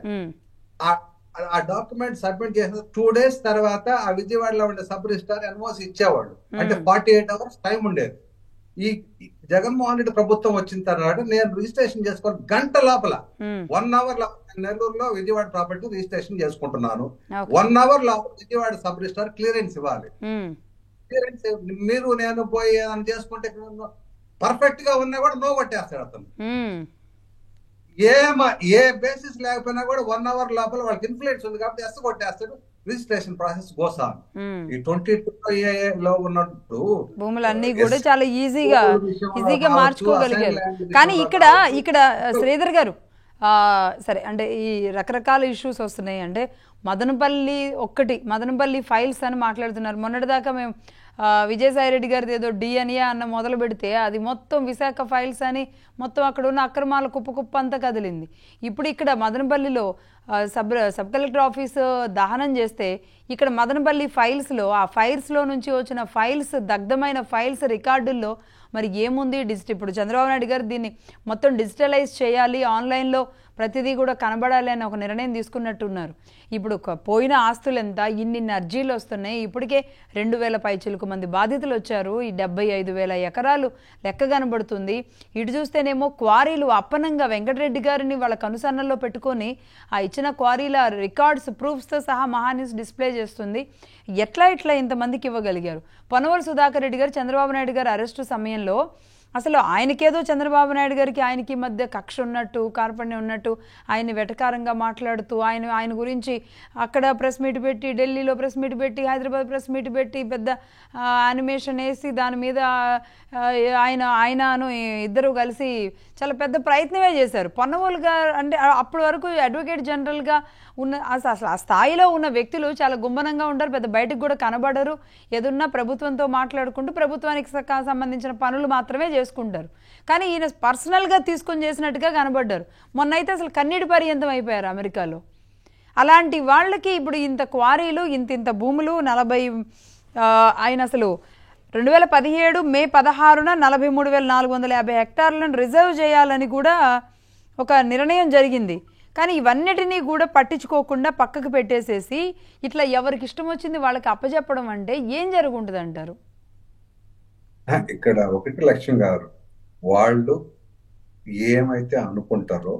ఆ డాక్యుమెంట్ సబ్మిట్ చేసిన 2 days తర్వాత ఆ విజయవాడలో ఉండే సబ్ రిజిస్ట్రార్ ఎన్ఓసి ఇచ్చేవాళ్ళు. అంటే 48 hours టైం ఉండేది. ఈ జగన్మోహన్ రెడ్డి ప్రభుత్వం వచ్చిన తర్వాత నేను రిజిస్ట్రేషన్ చేసుకోవాలి గంట లోపల 1 hour నెల్లూరులో విజయవాడ ప్రాపర్టీ రిజిస్ట్రేషన్ చేసుకుంటున్నాను. 1 hour లోపల విజయవాడ సబ్ రిజిస్ట్రార్ క్లియరెన్స్ ఇవ్వాలి. క్లియరెన్స్ మీరు నేను పోయి ఏదైనా చేసుకుంటే పర్ఫెక్ట్ గా ఉన్నా కూడా నో కొట్టేస్తాడు అతను. ఏ బేసిస్ లేకపోయినా కూడా 1 hour లోపల వాళ్ళకి ఇన్ఫ్లుయెన్స్ ఉంది కాబట్టి ఎస్ కొట్టేస్తాడు. Registration process goes on. ఈ 22లో ఉన్నప్పుడు భూములన్నీ కూడా చాలా ఈజీగా మార్చుకోగలిగారు. కానీ ఇక్కడ శ్రీధర్ గారు సరే అంటే ఈ రకరకాల ఇష్యూస్ వస్తున్నాయి. అంటే మదనపల్లి ఫైల్స్ అని మాట్లాడుతున్నారు. మొన్నటిదాకా మేము విజయసాయి రెడ్డి గారిది ఏదో డిఎన్ఏ అన్న మొదలు పెడితే అది మొత్తం విశాఖ ఫైల్స్ అని మొత్తం అక్కడ ఉన్న అక్రమాల కుప్ప అంతా కదిలింది. ఇప్పుడు ఇక్కడ మదనపల్లిలో సబ్ కలెక్టర్ ఆఫీస్ దహనం చేస్తే ఇక్కడ మదనపల్లి ఫైల్స్లో ఆ ఫైల్స్లో నుంచి వచ్చిన ఫైల్స్ దగ్ధమైన ఫైల్స్ రికార్డుల్లో మరి ఏముంది ఇప్పుడు చంద్రబాబు నాయుడు గారు దీన్ని మొత్తం డిజిటలైజ్ చేయాలి, ఆన్లైన్లో ప్రతిదీ కూడా కనబడాలి అని ఒక నిర్ణయం తీసుకున్నట్టున్నారు. ఇప్పుడు పోయిన ఆస్తులు ఎంత, ఇన్ని అర్జీలు వస్తున్నాయి. ఇప్పటికే 2000 పైచిలకు మంది బాధితులు వచ్చారు. ఈ 75,000 ఎకరాలు లెక్క కనబడుతుంది. ఇటు చూస్తేనేమో క్వారీలు అప్పనంగా వెంకటరెడ్డి గారిని వాళ్ళ కనుసన్నల్లో పెట్టుకొని ఆ ఇచ్చిన క్వారీల రికార్డ్స్ ప్రూఫ్స్తో సహా మహాన్యూస్ డిస్ప్లే చేస్తుంది. ఎట్లా ఇంతమందికి ఇవ్వగలిగారు? పొన్నవోలు సుధాకర్ రెడ్డి గారు చంద్రబాబు నాయుడు గారు అరెస్టు సమయంలో అసలు ఆయనకేదో చంద్రబాబు నాయుడు గారికి ఆయనకి మధ్య కక్ష ఉన్నట్టు, కార్పణ్యం ఉన్నట్టు ఆయన్ని వెటకారంగా మాట్లాడుతూ ఆయన గురించి అక్కడ ప్రెస్ మీట్ పెట్టి, ఢిల్లీలో ప్రెస్ మీట్ పెట్టి, హైదరాబాద్ ప్రెస్ మీట్ పెట్టి పెద్ద యానిమేషన్ వేసి దాని మీద ఆయనను ఇద్దరు కలిసి చాలా పెద్ద ప్రయత్నమే చేశారు. పొన్నవోలు గారు అంటే అప్పటి వరకు అడ్వకేట్ జనరల్గా ఉన్న అసలు ఆ స్థాయిలో ఉన్న వ్యక్తులు చాలా గుమ్మనంగా ఉంటారు, పెద్ద బయటకు కూడా కనబడరు. ఏదున్నా ప్రభుత్వంతో మాట్లాడుకుంటూ ప్రభుత్వానికి సంబంధించిన పనులు మాత్రమే చేసుకుంటారు. కానీ ఈయన పర్సనల్గా తీసుకొని చేసినట్టుగా కనబడ్డారు. మొన్నైతే అసలు కన్నీటి పర్యంతం అయిపోయారు అమెరికాలో. అలాంటి వాళ్ళకి ఇప్పుడు ఇంత క్వారీలు, ఇంత భూములు 40 ఆయన అసలు 2017 మే 16న 43,450 హెక్టార్లను రిజర్వ్ చేయాలని కూడా ఒక నిర్ణయం జరిగింది. కానీ ఇవన్నిటినీ కూడా పట్టించుకోకుండా పక్కకు పెట్టేసేసి ఇట్లా ఎవరికి ఇష్టం వచ్చింది వాళ్ళకి అప్పచెప్పడం అంటే ఏం జరుగుంటుంది అంటారు? ఇక్కడ ఒకటి లక్ష్యం గారు, వాళ్ళు ఏమైతే అనుకుంటారో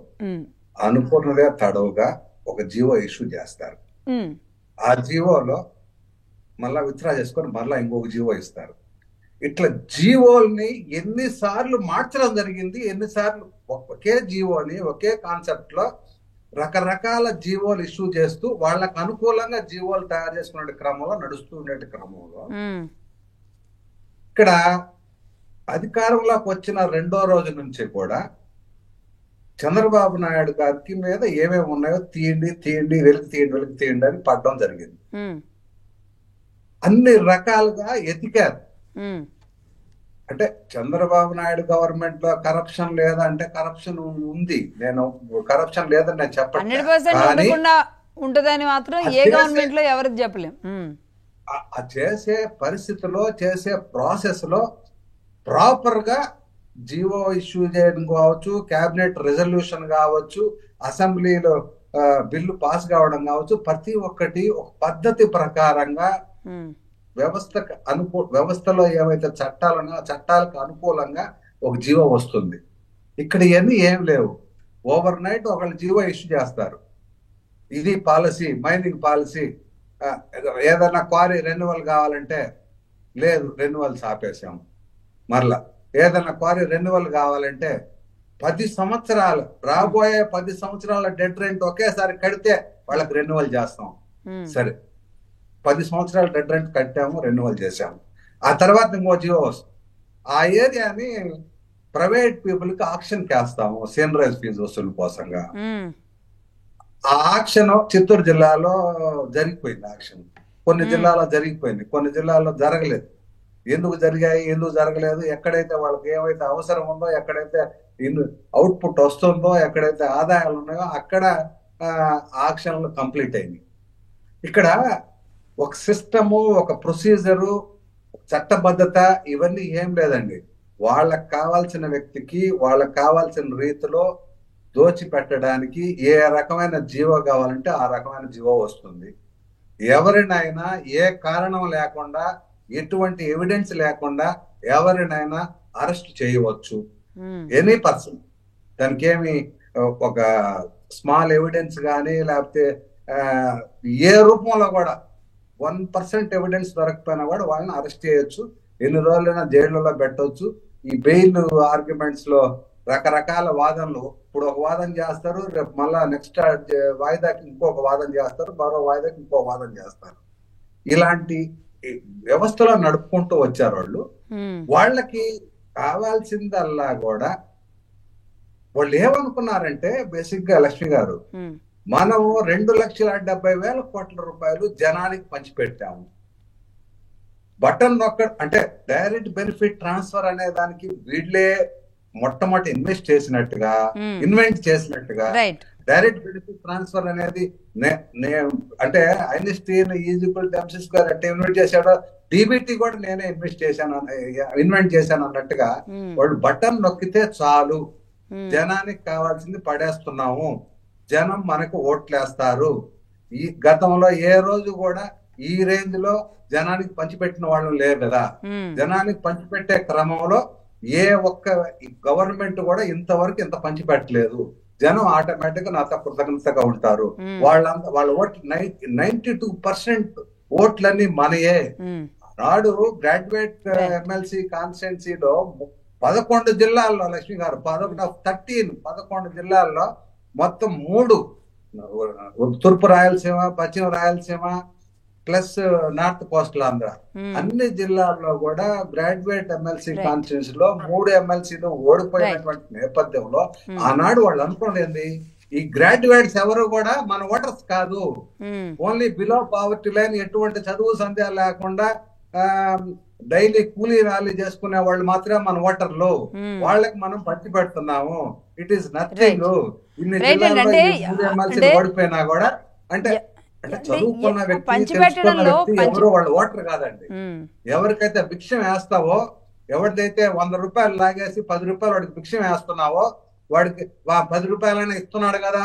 అనుకున్నదే తడవుగా ఒక జీవో ఇష్యూ చేస్తారు. ఆ జీవోలో మళ్ళా విత్డ్రా చేసుకొని మళ్ళా ఇంకొక జీవో ఇస్తారు. ఇట్లా జీవోల్ని ఎన్నిసార్లు మార్చడం జరిగింది, ఎన్నిసార్లు ఒకే జీవోని ఒకే కాన్సెప్ట్ లో రకరకాల జీవోలు ఇష్యూ చేస్తూ వాళ్ళకు అనుకూలంగా జీవోలు తయారు చేసుకునే క్రమంలో నడుస్తూ ఉండే క్రమంలో ఇక్కడ అధికారంలోకి వచ్చిన 2వ రోజు నుంచి కూడా చంద్రబాబు నాయుడు గారికి మీద ఏమేమి ఉన్నాయో తీయండి వెలికి తీయండి అని పడడం జరిగింది. అన్ని రకాలుగా ఎతికారు. అంటే చంద్రబాబు నాయుడు గవర్నమెంట్ లో కరప్షన్ లేదా అంటే కరప్షన్ ఉంది, నేను కరప్షన్ లేదని నేను చెప్పను. ఉంటదని మాత్రం ఏ గవర్నమెంట్ లో ఎవరికి చెప్పలేం. ఆ చేసే పరిస్థితిలో చేసే ప్రాసెస్ లో ప్రాపర్ గా జీవో ఇష్యూ చేయడం కావచ్చు, క్యాబినెట్ రెజల్యూషన్ కావచ్చు, అసెంబ్లీలో బిల్లు పాస్ కావడం కావచ్చు, ప్రతి ఒక్కటి ఒక పద్ధతి ప్రకారంగా వ్యవస్థలో ఏవైతే చట్టాలు ఉన్నాయో ఆ చట్టాలకు అనుకూలంగా ఒక జీవో వస్తుంది. ఇక్కడ ఇవన్నీ ఏం లేవు. ఓవర్ నైట్ ఒకళ్ళు జీవో ఇష్యూ చేస్తారు. ఇది పాలసీ, మైనింగ్ పాలసీ. ఏదైనా క్వారీ రెన్యువల్ కావాలంటే లేదు, రెన్యువల్స్ ఆపేసాము. మరలా ఏదైనా క్వారీ రెన్యువల్ కావాలంటే 10 సంవత్సరాలు రాబోయే 10 సంవత్సరాల డెడ్ రెంట్ ఒకేసారి కడితే వాళ్ళకి రెన్యువల్ చేస్తాం. సరే, 10 సంవత్సరాలు డెడ్ రెంట్ కట్టాము, రెన్యువల్ చేసాము. ఆ తర్వాత ఇంకో జీవో వస్తుంది. ఆ ఏరియాని ప్రైవేట్ పీపుల్ కి ఆక్షన్ చేస్తాము సీనరైజ్ ఫీజు వసూలు కోసంగా. ఆ ఆక్షన్ చిత్తూరు జిల్లాలో జరిగిపోయింది. ఆక్షన్ కొన్ని జిల్లాలో జరిగిపోయింది, కొన్ని జిల్లాల్లో జరగలేదు. ఎందుకు జరిగాయి, ఎందుకు జరగలేదు, ఎక్కడైతే వాళ్ళకి ఏమైతే అవసరం ఉందో, ఎక్కడైతే అవుట్పుట్ వస్తుందో, ఎక్కడైతే ఆదాయాలు ఉన్నాయో అక్కడ ఆక్షన్లు కంప్లీట్ అయింది. ఇక్కడ ఒక సిస్టము, ఒక ప్రొసీజరు, చట్టబద్ధత ఇవన్నీ ఏం లేదండి. వాళ్ళకి కావాల్సిన వ్యక్తికి వాళ్ళకి కావాల్సిన రీతిలో దోచిపెట్టడానికి ఏ రకమైన జీవో కావాలంటే ఆ రకమైన జీవో వస్తుంది. ఎవరినైనా ఏ కారణం లేకుండా, ఎటువంటి ఎవిడెన్స్ లేకుండా ఎవరినైనా అరెస్ట్ చేయవచ్చు, ఎనీ పర్సన్. దానికి ఏమి ఒక స్మాల్ ఎవిడెన్స్ కానీ లేకపోతే ఏ రూపంలో కూడా 1% ఎవిడెన్స్ దొరకపోయినా కూడా వాళ్ళని అరెస్ట్ చేయొచ్చు, ఎన్ని రోజులైనా జైళ్ళలో పెట్టవచ్చు. ఈ బెయిల్ ఆర్గ్యుమెంట్స్ లో రకరకాల వాదనలు, ఇప్పుడు ఒక వాదన చేస్తారు, రేపు మళ్ళా నెక్స్ట్ వాయిదాకి ఇంకొక వాదన చేస్తారు, మరో వాయిదాకి ఇంకో వాదన చేస్తారు. ఇలాంటి వ్యవస్థలో నడుపుకుంటూ వచ్చారు వాళ్ళు. వాళ్ళకి కావాల్సిందల్లా కూడా వాళ్ళు ఏమనుకున్నారంటే బేసిక్ గా లక్ష్మి గారు, మనం 2,70,000 కోట్ల రూపాయలు జనానికి పంచిపెట్టాము. బటన్ నొక్క అంటే డైరెక్ట్ బెనిఫిట్ ట్రాన్స్ఫర్ అనే దానికి వీళ్ళే మొట్టమొదటి ఇన్వెంట్ చేసినట్టుగా డైరెక్ట్ బెనిఫిట్ ట్రాన్స్ఫర్ అనేది అంటే ఐన్స్టీన్, ఈజిబుల్ డెమ్సిస్ గారు అంటే ఇన్వెంట్ చేశాడో, డిబిటీ కూడా నేనే ఇన్వెంట్ చేశాను అన్నట్టుగా వాళ్ళు బటన్ నొక్కితే చాలు, జనానికి కావాల్సింది పడేస్తున్నాము, జనం మనకు ఓట్లేస్తారు. ఈ గతంలో ఏ రోజు కూడా ఈ రేంజ్ లో జనానికి పంచిపెట్టిన వాళ్ళు లేరు కదా. జనానికి పంచిపెట్టే క్రమంలో ఏ ఒక్క గవర్నమెంట్ కూడా ఇంతవరకు ఇంత పంచిపెట్టలేదు. జనం ఆటోమేటిక్ గా నాతో కృతజ్ఞతగా ఉంటారు. వాళ్ళ ఓట్లు 92% ఓట్లన్నీ మనయే. నాడు గ్రాడ్యుయేట్ ఎమ్మెల్సీ కాన్స్టిట్యున్సీలో 11 జిల్లాల్లో లక్ష్మి గారు 11 జిల్లాల్లో మొత్తం 3 తూర్పు రాయలసీమ, పశ్చిమ Rayalaseema plus north coastal Andhra అన్ని జిల్లాల్లో కూడా గ్రాడ్యుయేట్ ఎమ్మెల్సీ కాన్స్టిట్యున్సీ లో 3 ఎమ్మెల్సీలు ఓడిపోయినటువంటి నేపథ్యంలో ఆనాడు వాళ్ళు అనుకున్నది, ఈ గ్రాడ్యుయేట్స్ ఎవరు కూడా మన ఓటర్స్ కాదు, ఓన్లీ బిలో పావర్టీ లైన్, ఎటువంటి చదువు సందేహాలు లేకుండా డైలీ కూలీ ర్యాలీ చేసుకునే వాళ్ళు మాత్రమే మన ఓటర్లు, వాళ్ళకి మనం పంచి పెడుతున్నాము. It is nothing. ఇన్ని జిల్లాల్లో 3 ఎమ్మెల్సీలు ఓడిపోయినా కూడా అంటే చదువుకున్న వ్యక్తి ఎవరు వాళ్ళ ఓటర్ కాదండి. ఎవరికైతే భిక్షం వేస్తావో, ఎవరిదైతే 100 రూపాయలు లాగేసి 10 రూపాయలు వాడికి భిక్షం వేస్తున్నావో, వాడికి 10 రూపాయలైనా ఇస్తున్నాడు కదా.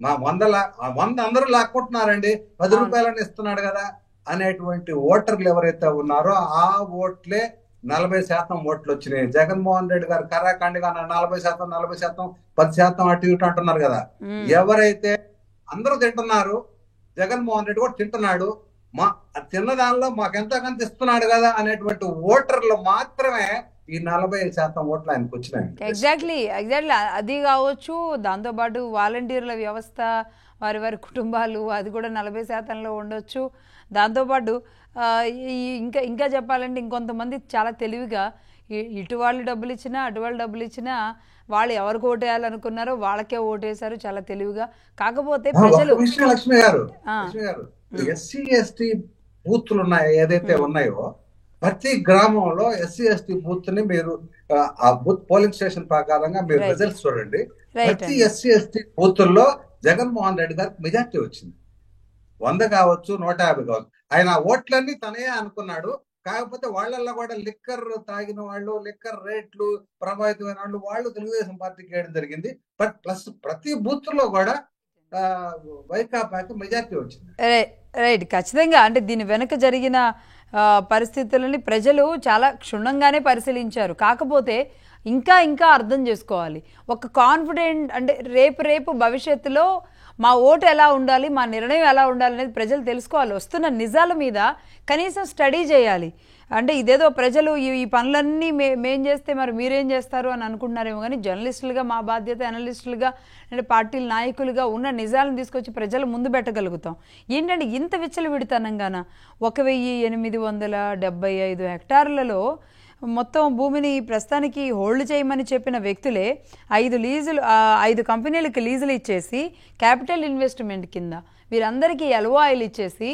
మా 100 అందరూ లాక్కుంటున్నారండి, 10 రూపాయలైనా ఇస్తున్నాడు కదా అనేటువంటి ఓటర్లు ఎవరైతే ఉన్నారో ఆ ఓట్లే 40% ఓట్లు వచ్చినాయి. జగన్మోహన్ రెడ్డి గారు కరాఖండిగా 40%, 10% అటు ఇటు అంటున్నారు కదా. ఎవరైతే అందరూ తింటున్నారు, జగన్మోహన్ రెడ్డి కూడా తింటున్నాడు, మా తిన్నదానిలో మాకెంతో కొంత ఇస్తున్నాడు కదా అనేటువంటి ఓటర్లు మాత్రమే ఈ 40% ఓట్లు ఆయనకు వచ్చినాయి. ఎగ్జాక్ట్లీ అది కావచ్చు. దాంతోపాటు వాలంటీర్ల వ్యవస్థ, వారి కుటుంబాలు, అది కూడా 40%లో ఉండొచ్చు. దాంతోపాటు ఇంకా చెప్పాలంటే ఇంకొంతమంది చాలా తెలివిగా ఇటు వాళ్ళు డబ్బులు ఇచ్చినా అటు వాళ్ళు డబ్బులు ఇచ్చినా వాళ్ళు ఎవరికి ఓటేయాలనుకున్నారో వాళ్ళకే ఓటేశారు చాలా తెలివిగా. కాకపోతే ప్రజలు లక్ష్మి గారు ఎస్సీ ఎస్టీ బూత్లు ఉన్నాయి ఏదైతే ఉన్నాయో, ప్రతి గ్రామంలో ఎస్సీ ఎస్టీ బూత్ ని మీరు ఆ బూత్ పోలింగ్ స్టేషన్ ప్రకారంగా మీరు రిజల్ట్స్ చూడండి. ప్రతి ఎస్సీ ఎస్టీ బూత్ల్లో జగన్మోహన్ రెడ్డి గారికి మెజార్టీ వచ్చింది. 100 కావచ్చు, 150 కావచ్చు. ఆయన ఓట్లన్నీ తనే అనుకున్నాడు. కాకపోతే వాళ్ళల్లో కూడా లిక్కర్ తాగిన వాళ్ళు, లిక్కర్ రేట్లు ప్రభావితమైన వాళ్ళు తెలుగుదేశం పార్టీకి వేయడం జరిగింది. బట్ ప్లస్ ప్రతి బూత్ లో కూడా వైకాపాకి మెజార్టీ వచ్చింది. రైట్, ఖచ్చితంగా. అంటే దీని వెనుక జరిగిన పరిస్థితులని ప్రజలు చాలా క్షుణ్ణంగానే పరిశీలించారు. కాకపోతే ఇంకా అర్థం చేసుకోవాలి. ఒక కాన్ఫిడెంట్ అంటే రేపు భవిష్యత్తులో మా ఓటు ఎలా ఉండాలి, మా నిర్ణయం ఎలా ఉండాలి అనేది ప్రజలు తెలుసుకోవాలి. వస్తున్న నిజాల మీద కనీసం స్టడీ చేయాలి. అంటే ఇదేదో ప్రజలు ఈ పనులన్నీ మేం చేస్తే మరి మీరేం చేస్తారు అని అనుకుంటున్నారేమో, కానీ జర్నలిస్టులుగా మా బాధ్యత, అనలిస్టులుగా అంటే పార్టీల నాయకులుగా ఉన్న నిజాలను తీసుకొచ్చి ప్రజల ముందు పెట్టగలుగుతాం. ఏంటంటే ఇంత విచ్చలవిడితనంగాన 1875 హెక్టార్లలో మొత్తం భూమిని ప్రస్తుతానికి హోల్డ్ చేయమని చెప్పిన వ్యక్తులే 5 కంపెనీలకి లీజులు ఇచ్చేసి క్యాపిటల్ ఇన్వెస్ట్మెంట్ కింద వీరందరికీ ఎల్ఓఐలు ఇచ్చేసి,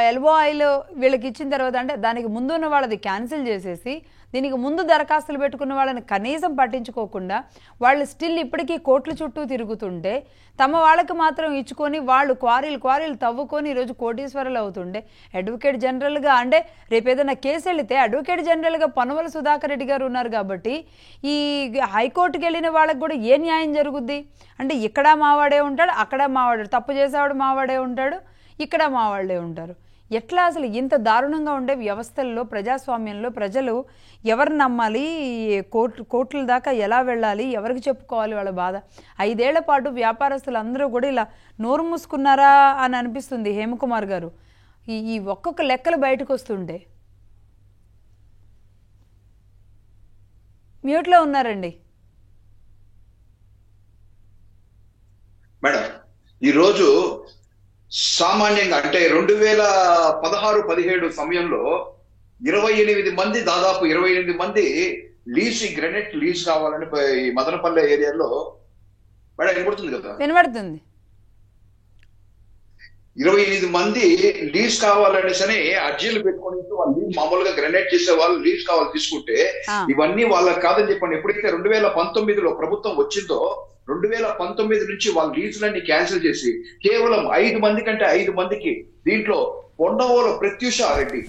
ఎల్ఓఐలు వీళ్ళకి ఇచ్చిన తర్వాత అంటే దానికి ముందు ఉన్న వాళ్ళది క్యాన్సిల్ చేసేసి దీనికి ముందు దరఖాస్తులు పెట్టుకున్న వాళ్ళని కనీసం పట్టించుకోకుండా వాళ్ళు స్టిల్ ఇప్పటికీ కోట్ల చుట్టూ తిరుగుతుంటే తమ వాళ్ళకి మాత్రం ఇచ్చుకొని వాళ్ళు క్వారీలు తవ్వుకొని ఈరోజు కోటీశ్వరులు అవుతుండే. అడ్వకేట్ జనరల్గా అంటే రేపు ఏదైనా కేసు వెళితే అడ్వకేట్ జనరల్గా పనుమల సుధాకర్ రెడ్డి గారు ఉన్నారు కాబట్టి ఈ హైకోర్టుకి వెళ్ళిన వాళ్ళకి కూడా ఏ న్యాయం జరుగుద్ది? అంటే ఇక్కడ మావాడే ఉంటాడు, అక్కడ మావాడు, తప్పు చేసేవాడు మావాడే ఉంటాడు, ఇక్కడ మావాళ్లే ఉంటారు. ఎట్లా అసలు ఇంత దారుణంగా ఉండే వ్యవస్థల్లో, ప్రజాస్వామ్యంలో ప్రజలు ఎవరు నమ్మాలి, కోర్టుల దాకా ఎలా వెళ్ళాలి, ఎవరికి చెప్పుకోవాలి వాళ్ళ బాధ? 5 ఏళ్ల పాటు వ్యాపారస్తులు అందరూ కూడా ఇలా నోరు మూసుకున్నారా అని అనిపిస్తుంది. హేమకుమార్ గారు, ఈ ఒక్కొక్క లెక్కలు బయటకు వస్తుంటే. మ్యూట్లో ఉన్నారండి మేడం. ఈరోజు సామాన్యంగా అంటే 2016-17 సమయంలో 28 మంది, దాదాపు 28 మంది ఈ గ్రెనేట్ లీజ్ కావాలని ఈ మదనపల్లె ఏరియాలో మేడం వినపడుతుంది కదా, వినబడుతుంది. 28 మంది లీజ్ కావాలనేసని అర్జీలు పెట్టుకుని వాళ్ళు మామూలుగా గ్రెనేట్ చేసే వాళ్ళు లీజ్ కావాలి తీసుకుంటే ఇవన్నీ వాళ్ళకి కాదని చెప్పండి. ఎప్పుడైతే 2019లో ప్రభుత్వం వచ్చిందో 2019 నుంచి వాళ్ళ లీజులన్నీ క్యాన్సిల్ చేసి కేవలం 5 మంది కంటే 5 మందికి, దీంట్లో పొన్నవోలు ప్రత్యూషారెడ్డి,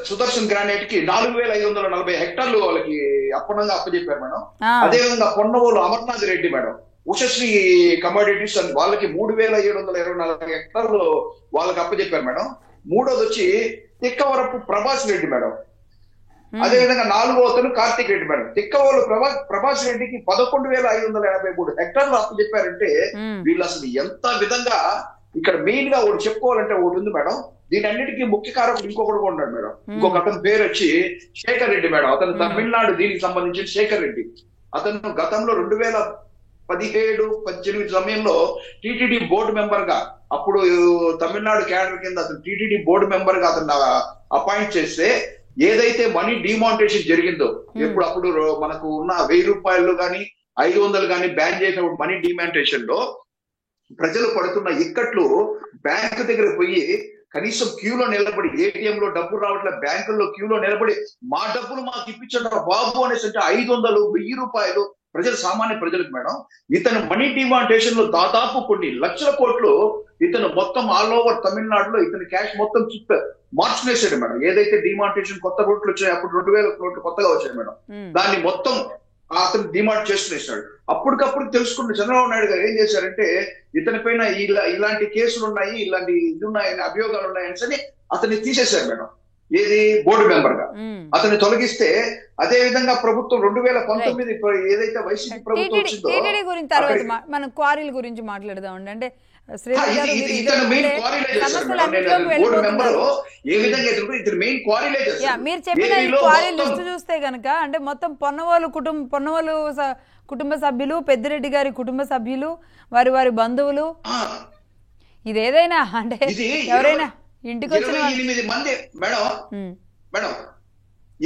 సుదర్శన్ గ్రానైట్ కి 4540 హెక్టార్లు వాళ్ళకి అప్పనంగా అప్పచెప్పారు మేడం. అదేవిధంగా పొన్నవోలు అమర్నాథ్ రెడ్డి మేడం, ఉషశ్రీ కమోడిటీస్ అని వాళ్ళకి 3724 హెక్టార్లు వాళ్ళకి అప్పచెప్పారు మేడం. మూడోది వచ్చి తిక్కవరపు ప్రభాస్ రెడ్డి మేడం. అదేవిధంగా 4వ అతను కార్తిక్ రెడ్డి మేడం. తిక్కవోలు ప్రభాస్ రెడ్డికి 11,583 హెక్టార్లు అప్పచెప్పారంటే వీళ్ళు అసలు ఎంత విధంగా ఇక్కడ మెయిన్ గా ఒకటి చెప్పుకోవాలంటే ఒకటి ఉంది మేడం. దీని అన్నిటికీ ముఖ్య కారకుడు ఇంకొకటి కూడా ఉన్నాడు మేడం. ఇంకొక అతని పేరు వచ్చి శేఖర్ రెడ్డి మేడం. అతను తమిళనాడు దీనికి సంబంధించిన శేఖర్ రెడ్డి. అతను గతంలో 2017-18 సమయంలో టిటిడి బోర్డు మెంబర్ గా, అప్పుడు తమిళనాడు క్యాడర్ కింద అతను టిటిడి బోర్డు మెంబర్ గా అతను అపాయింట్ చేస్తే ఏదైతే మనీ డిమానిటేషన్ జరిగిందో, అప్పుడు మనకు ఉన్న 1000 రూపాయలు కానీ 500 కానీ బ్యాన్ చేసినప్పుడు మనీ డిమానిటేషన్ లో ప్రజలు పడుతున్న ఇక్కట్లు బ్యాంకు దగ్గర పోయి కనీసం క్యూలో నిలబడి, ఏటీఎం లో డబ్బులు రావట్లే, బ్యాంకుల్లో క్యూలో నిలబడి మా డబ్బులు మాకు ఇప్పించండి బాబు అనేసి అంటే 500, 1000 రూపాయలు ప్రజలు, సామాన్య ప్రజలకు మేడం. ఇతను మనీ డిమానిటేషన్ లో దాదాపు కొన్ని లక్షల కోట్లు ఇతను మొత్తం ఆల్ ఓవర్ తమిళనాడులో ఇతను క్యాష్ మొత్తం మార్చునేసాడు మేడం. ఏదైతే డిమానిటేషన్ కొత్త కోట్లు వచ్చాయి, అప్పుడు 2000 కోట్లు కొత్తగా వచ్చాయి మేడం. దాన్ని మొత్తం అతను డిమాండ్ చేస్తున్నాడు. అప్పటికప్పుడు తెలుసుకుంటే చంద్రబాబు నాయుడు గారు ఏం చేశారంటే ఇతని పైన ఇలాంటి కేసులు ఉన్నాయి, ఇలాంటి ఇది ఉన్నాయని, అభియోగాలు ఉన్నాయని అతన్ని తీసేశారు మేడం. ఏది బోర్డు మెంబర్ గా అతన్ని తొలగిస్తే, అదే విధంగా ప్రభుత్వం 2019 ఏదైతే వైసీపీ ప్రభుత్వం వచ్చిందో తర్వాత మనం క్వారీల గురించి మాట్లాడదాం. అంటే మీరు చెప్పిన ఈ క్వారీ లిస్ట్ చూస్తే గనక అంటే మొత్తం పొన్నవోలు కుటుంబ సభ్యులు, పెద్దిరెడ్డి గారి కుటుంబ సభ్యులు, వారి బంధువులు, ఇదేదైనా అంటే ఎవరైనా ఇంటికి వచ్చిన 28 మంది మేడం.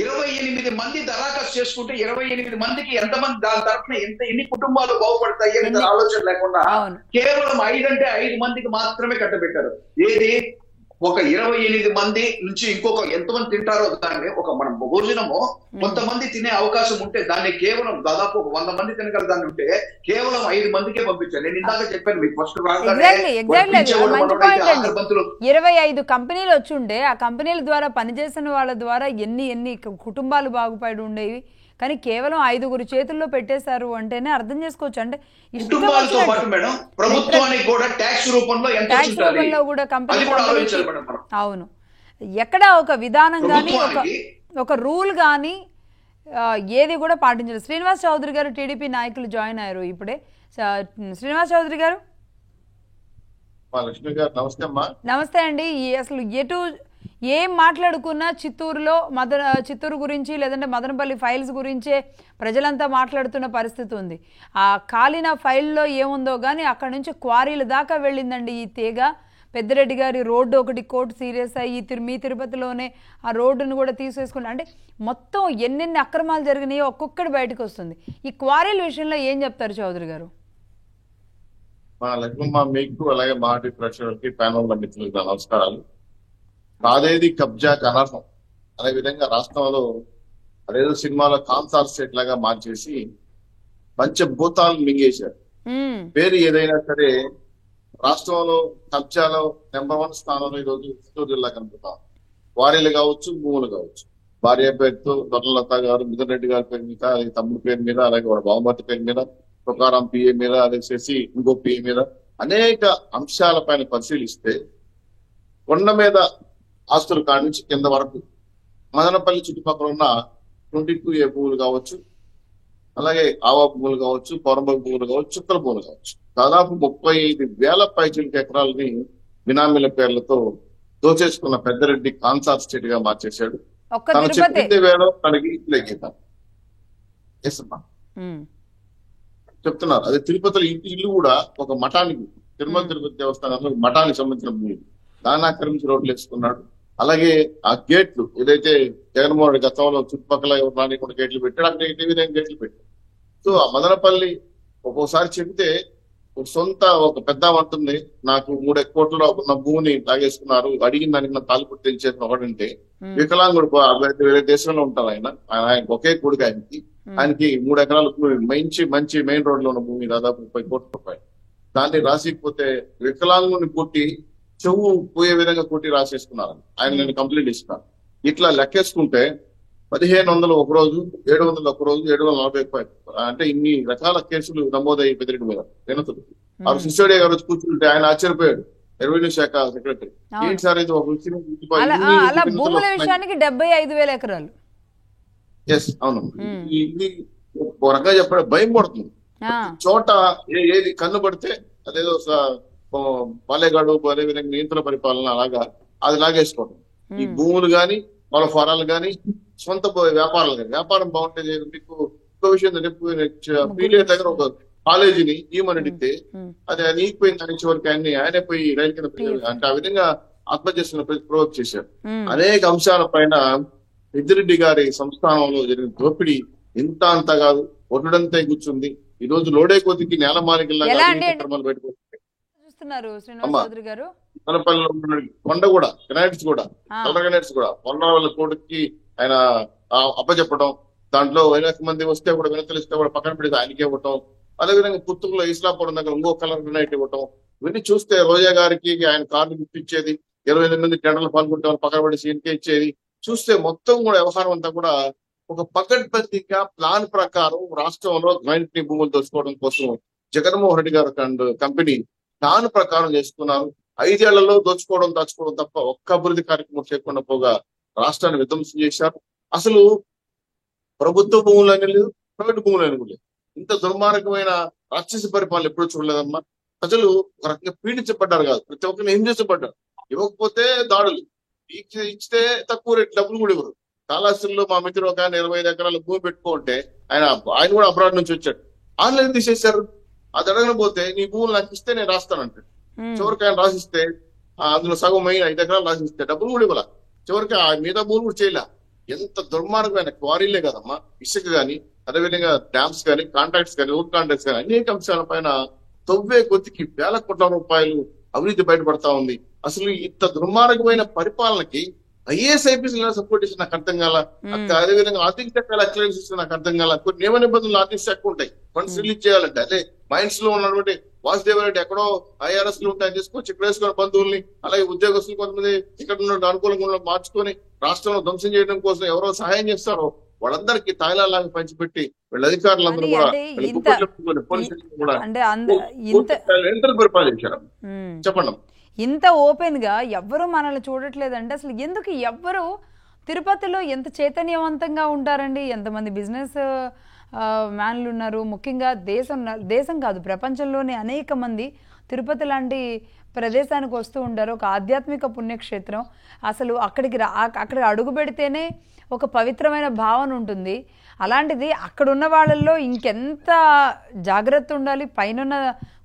28 మంది దరఖాస్తు చేసుకుంటే 28 మందికి ఎంతమంది దాని తరఫున ఎన్ని కుటుంబాలు బాగుపడతాయి అనే ఆలోచన లేకుండా కేవలం 5 అంటే 5 మందికి మాత్రమే కట్టబెట్టారు. ఏది ఒక 28 మంది నుంచి ఇంకొక ఎంతమంది తింటారో దాన్ని ఒక మనం భోజనము కొంతమంది తినే అవకాశం ఉంటే దాన్ని కేవలం దాదాపు 100 మంది తినగల దాన్ని ఉంటే కేవలం 5 మందికే పంపించారు. నేను ఇందాక చెప్పాను మీకు ఫస్ట్ 25 కంపెనీలు వచ్చి ఉండే, ఆ కంపెనీల ద్వారా పనిచేసిన వాళ్ళ ద్వారా ఎన్ని కుటుంబాలు బాగుపడి ఉండేవి. కానీ కేవలం 5గురు చేతుల్లో పెట్టేశారు అంటేనే అర్థం చేసుకోవచ్చు. అంటే ట్యాక్స్ రూపంలో కూడా కంపెనీ, అవును, ఎక్కడ ఒక విధానం కానీ ఒక రూల్ కానీ ఏది కూడా పాటించలేదు. శ్రీనివాస్ చౌదరి గారు టీడీపీ నాయకులు జాయిన్ అయ్యారు ఇప్పుడే. శ్రీనివాస్ చౌదరి గారు నమస్తే అండి. అసలు ఏం మాట్లాడుకున్నా చిత్తూరు గురించి లేదంటే మదనపల్లి ఫైల్స్ గురించే ప్రజలంతా మాట్లాడుతున్న పరిస్థితి ఉంది. ఆ కాలిన ఫైల్లో ఏముందో కానీ అక్కడ నుంచి క్వారీల దాకా వెళ్ళిందండి ఈ తీగ. పెద్దిరెడ్డి గారి రోడ్డు ఒకటి కోర్టు సీరియస్ అయ్యి మీ తిరుపతిలోనే ఆ రోడ్డును కూడా తీసేసుకుని, అంటే మొత్తం ఎన్నెన్ని అక్రమాలు జరిగినాయో ఒక్కొక్కటి బయటకు వస్తుంది. ఈ క్వారీల విషయంలో ఏం చెప్తారు చౌదరి గారు? మీకు అలాగే మాటి ప్రేక్షకులకి ప్యానల్ మిత్రులకి నమస్కారాలు. కాదేది కబ్జాకి అనర్హం అనే విధంగా రాష్ట్రంలో అదేదో సినిమాలో కాన్సార్ స్టేట్ లాగా మార్చేసి పంచభూతాలను మింగేశారు. పేరు ఏదైనా సరే రాష్ట్రంలో కబ్జాలో నెంబర్ 1 స్థానంలో ఈరోజు చిత్తూరు జిల్లా కనుకుంటాం. వారీలు కావచ్చు, భూములు కావచ్చు. భార్య పేరుతో దొరలత గారు, మిథున్ రెడ్డి గారి పేరు మీద, అలాగే తమ్ముడు పేరు మీద, అలాగే వాడు బావమర్తి పేరు మీద, తుకారాం పిఏ మీద, అదేసి ఇంకో పిఏ మీద అనేక అంశాల పైన పరిశీలిస్తే కొండ మీద ఆస్తుల కాడి నుంచి కింద వరకు మదనపల్లి చుట్టుపక్కల ఉన్న 22A భూములు కావచ్చు, అలాగే ఆవా భూములు కావచ్చు, పౌరంబ భూములు కావచ్చు, చుక్కల భూములు కావచ్చు, దాదాపు 35,000 పైచిలకు ఎకరాలని బినామీల పేర్లతో దోచేసుకున్న పెద్దిరెడ్డి కాన్సార్ స్టేట్ గా మార్చేశాడు. తను చెప్పింది వేళ తనకి లెక్కిద్దాం చెప్తున్నారు. అదే తిరుపతిలో ఇల్లు కూడా ఒక మఠానికి, తిరుమల తిరుపతి దేవస్థానంలో మఠానికి సంబంధించిన భూమి దాన్ని ఆక్రమించి రోడ్లు వేసుకున్నాడు. అలాగే ఆ గేట్లు ఏదైతే జగన్మోహన్ రెడ్డి గతంలో చుట్టుపక్కల ఎవరు కూడా గేట్లు పెట్టాడు, అక్కడ ఇదే విధంగా గేట్లు పెట్టాడు. సో ఆ మదనపల్లి ఒక్కోసారి చెబితే సొంత ఒక పెద్ద అంటుంది, నాకు 3 కోట్ల ఉన్న భూమిని లాగేసుకున్నారు, అడిగిన దానికి నా తాలు పుట్టించేసిన ఒకడంటే వికలాంగుడు వేరే దేశంలో ఉంటారు ఆయన ఒకే కొడుకు ఆయనకి 3 ఎకరాల భూమి మంచి మెయిన్ రోడ్ లో ఉన్న భూమి దాదాపు 30 కోట్ల రూపాయలు. దాన్ని రాసికపోతే వికలాంగుని కొట్టి చెవు పోయే విధంగా కొట్టి రాసేసుకున్నారు. ఆయన నేను కంప్లైంట్ ఇస్తున్నాను. ఇట్లా లెక్కేసుకుంటే 1500 ఒక రోజు, 700 ఒక రోజు, 740 అంటే ఇన్ని రకాల కేసులు నమోదయ్యి పెద్దరెడ్డి మీద వినతులు. ఆ సిసోడియా గారు కూర్చుంటే ఆయన ఆశ్చర్యపోయాడు, రెవెన్యూ శాఖ సెక్రటరీ. ఏంటి సార్ ఇది ఒక భూముల విషయానికి 75,000 ఎకరాలు. ఎస్ అవును, ఇది ఒక రకంగా చెప్పాడు, భయం పడుతుంది. చోట ఏది కన్ను పడితే అదేదో పాలేగాడు అదే విధంగా నియంత్రణ పరిపాలన అలాగా అది లాగేసుకోవడం. ఈ భూములు గాని వాళ్ళ ఫారాలు గాని సొంత వ్యాపారాలు కానీ, వ్యాపారం బాగుంటే మీకు ఇంకో విషయం పీడిఏ దగ్గర ఒక కాలేజీని ఈమని అడిగితే అది నీకుపోయిన దాని చివరికి ఆయనే పోయి రైలు కింద అంటే ఆ విధంగా ఆత్మహత్య చేసుకున్న ప్రవోక్ చేశారు. అనేక అంశాల పైన పెద్దిరెడ్డి గారి సంస్థానంలో జరిగిన దోపిడీ ఇంత అంత కాదు, ఒడ్డంతా కూర్చుంది. ఈ రోజు లోడే కొద్దికి నేల మాలికల్లాగా బయటకు మదనపల్లిలో కొండ కూడా గ్రానైట్స్ కూడా కలర్ గ్రానైట్స్ కూడా వాళ్ళ కోటికి ఆయన అప్పచెప్పడం, దాంట్లో 1,00,000 మంది వస్తే కూడా వినతులు ఇస్తే కూడా పక్కన పెడితే ఆయనకి ఇవ్వటం. అదేవిధంగా పుత్తూరులో ఇస్లాపురం దగ్గర ఇంకో కలర్ గ్రానైట్ ఇవ్వటం. ఇవన్నీ చూస్తే రోజా గారికి ఆయన కార్డు ఇప్పించేది, 28 మంది టెండర్లు పాల్గొంటే వాళ్ళు పక్కన పడి సీన్కే ఇచ్చేది. చూస్తే మొత్తం కూడా వ్యవహారం అంతా కూడా ఒక పకడ్బందీగా ప్లాన్ ప్రకారం రాష్ట్రంలో గ్రానైట్ భూములు దోచుకోవడం కోసం జగన్మోహన్ రెడ్డి గారు అండ్ కంపెనీ ప్లాన్ ప్రకారం చేసుకున్నారు. 5 ఏళ్లలో దాచుకోవడం తప్ప ఒక్క అభివృద్ధి కార్యక్రమం చేయకుండా పోగా రాష్ట్రాన్ని విధ్వంసం చేశారు. అసలు ప్రభుత్వ భూములు అని లేదు, ప్రైవేట్ భూములు అని లేదు. ఇంత దుర్మార్గమైన రాక్షస పరిపాలన ఎప్పుడూ చూడలేదమ్మా. ప్రజలు ఒక రకంగా పీడించబడ్డారు కాదు, ప్రతి ఒక్కరిని హింసించబడ్డారు. ఇవ్వకపోతే దాడులు, ఇచ్చితే తక్కువ రేటు డబ్బులు కూడా ఇవ్వరు. కాళహస్తిలో మా మిత్రుడు ఒక 25 ఎకరాల భూమి పెట్టుకుంటే ఆయన కూడా అబ్రాడ్ నుంచి వచ్చాడు, ఆన్లైన్ తీసేశారు. అది అడగకపోతే నీ భూములు నాకు ఇస్తే నేను రాస్తానంటాడు. చివరికి ఆయన రాసిస్తే అందులో సగం 5 ఎకరాలు రాసిస్తే డబ్బులు కూడా ఇవ్వాల. చివరికి ఆ మిగతా భూములు కూడా చేయలే. ఎంత దుర్మార్గమైన క్వారీలే కదమ్మా. ఇసుక గాని, అదేవిధంగా డ్యామ్స్ కానీ, కాంట్రాక్ట్స్ కానీ, ఊర్ కాంట్రాక్ట్స్ కానీ అనేక అంశాల పైన తొవ్వే కొద్దికి వేల కోట్ల రూపాయలు అవినీతి బయటపడతా ఉంది. అసలు ఇంత దుర్మార్గమైన పరిపాలనకి ఐఏఎస్ ఐపీఎస్ సపోర్ట్ చేసి నాకు అర్థం కాల. అదేవిధంగా ఆర్థిక శాఖ అక్లరెన్స్ ఇస్తే నాకు అర్థం కాల. కొన్ని నియమ నిబంధనలు ఆర్థిక శాఖ ఉంటాయి, ఫండ్స్ రిలీజ్ చేయాలంటే. అదే మైండ్స్ లో ఉన్నటువంటి వాసుదేవరెడ్డి ఎక్కడో ఐఆర్ఎస్ లో ఉంటాయని తీసుకొని ఇక్కడ వేసుకున్న బంధువుల్ని, అలాగే ఉద్యోగస్తులు కొంతమంది ఇక్కడ ఉన్న అనుకూలంగా మార్చుకొని రాష్ట్రంలో ధ్వంసం చేయడం కోసం ఎవరో సహాయం చేస్తారో వాళ్ళందరికీ తాయిలాగా పంచిపెట్టి వీళ్ళ అధికారులందరూ కూడా పరిపాలన చేశారు. చెప్పండి. ఇంత ఓపెన్ గా ఎవ్వరూ మనల్ని చూడట్లేదంటే అసలు ఎందుకు ఎవ్వరు తిరుపతిలో ఎంత చైతన్యవంతంగా ఉంటారండి? ఎంతమంది బిజినెస్ మ్యాన్లు ఉన్నారు. ముఖ్యంగా దేశం కాదు ప్రపంచంలోని అనేక మంది తిరుపతి లాంటి ప్రదేశానికి వస్తూ ఉంటారు. ఒక ఆధ్యాత్మిక పుణ్యక్షేత్రం. అసలు అక్కడికి అడుగు పెడితేనే ఒక పవిత్రమైన భావన ఉంటుంది. అలాంటిది అక్కడున్న వాళ్ళల్లో ఇంకెంత జాగ్రత్త ఉండాలి. పైన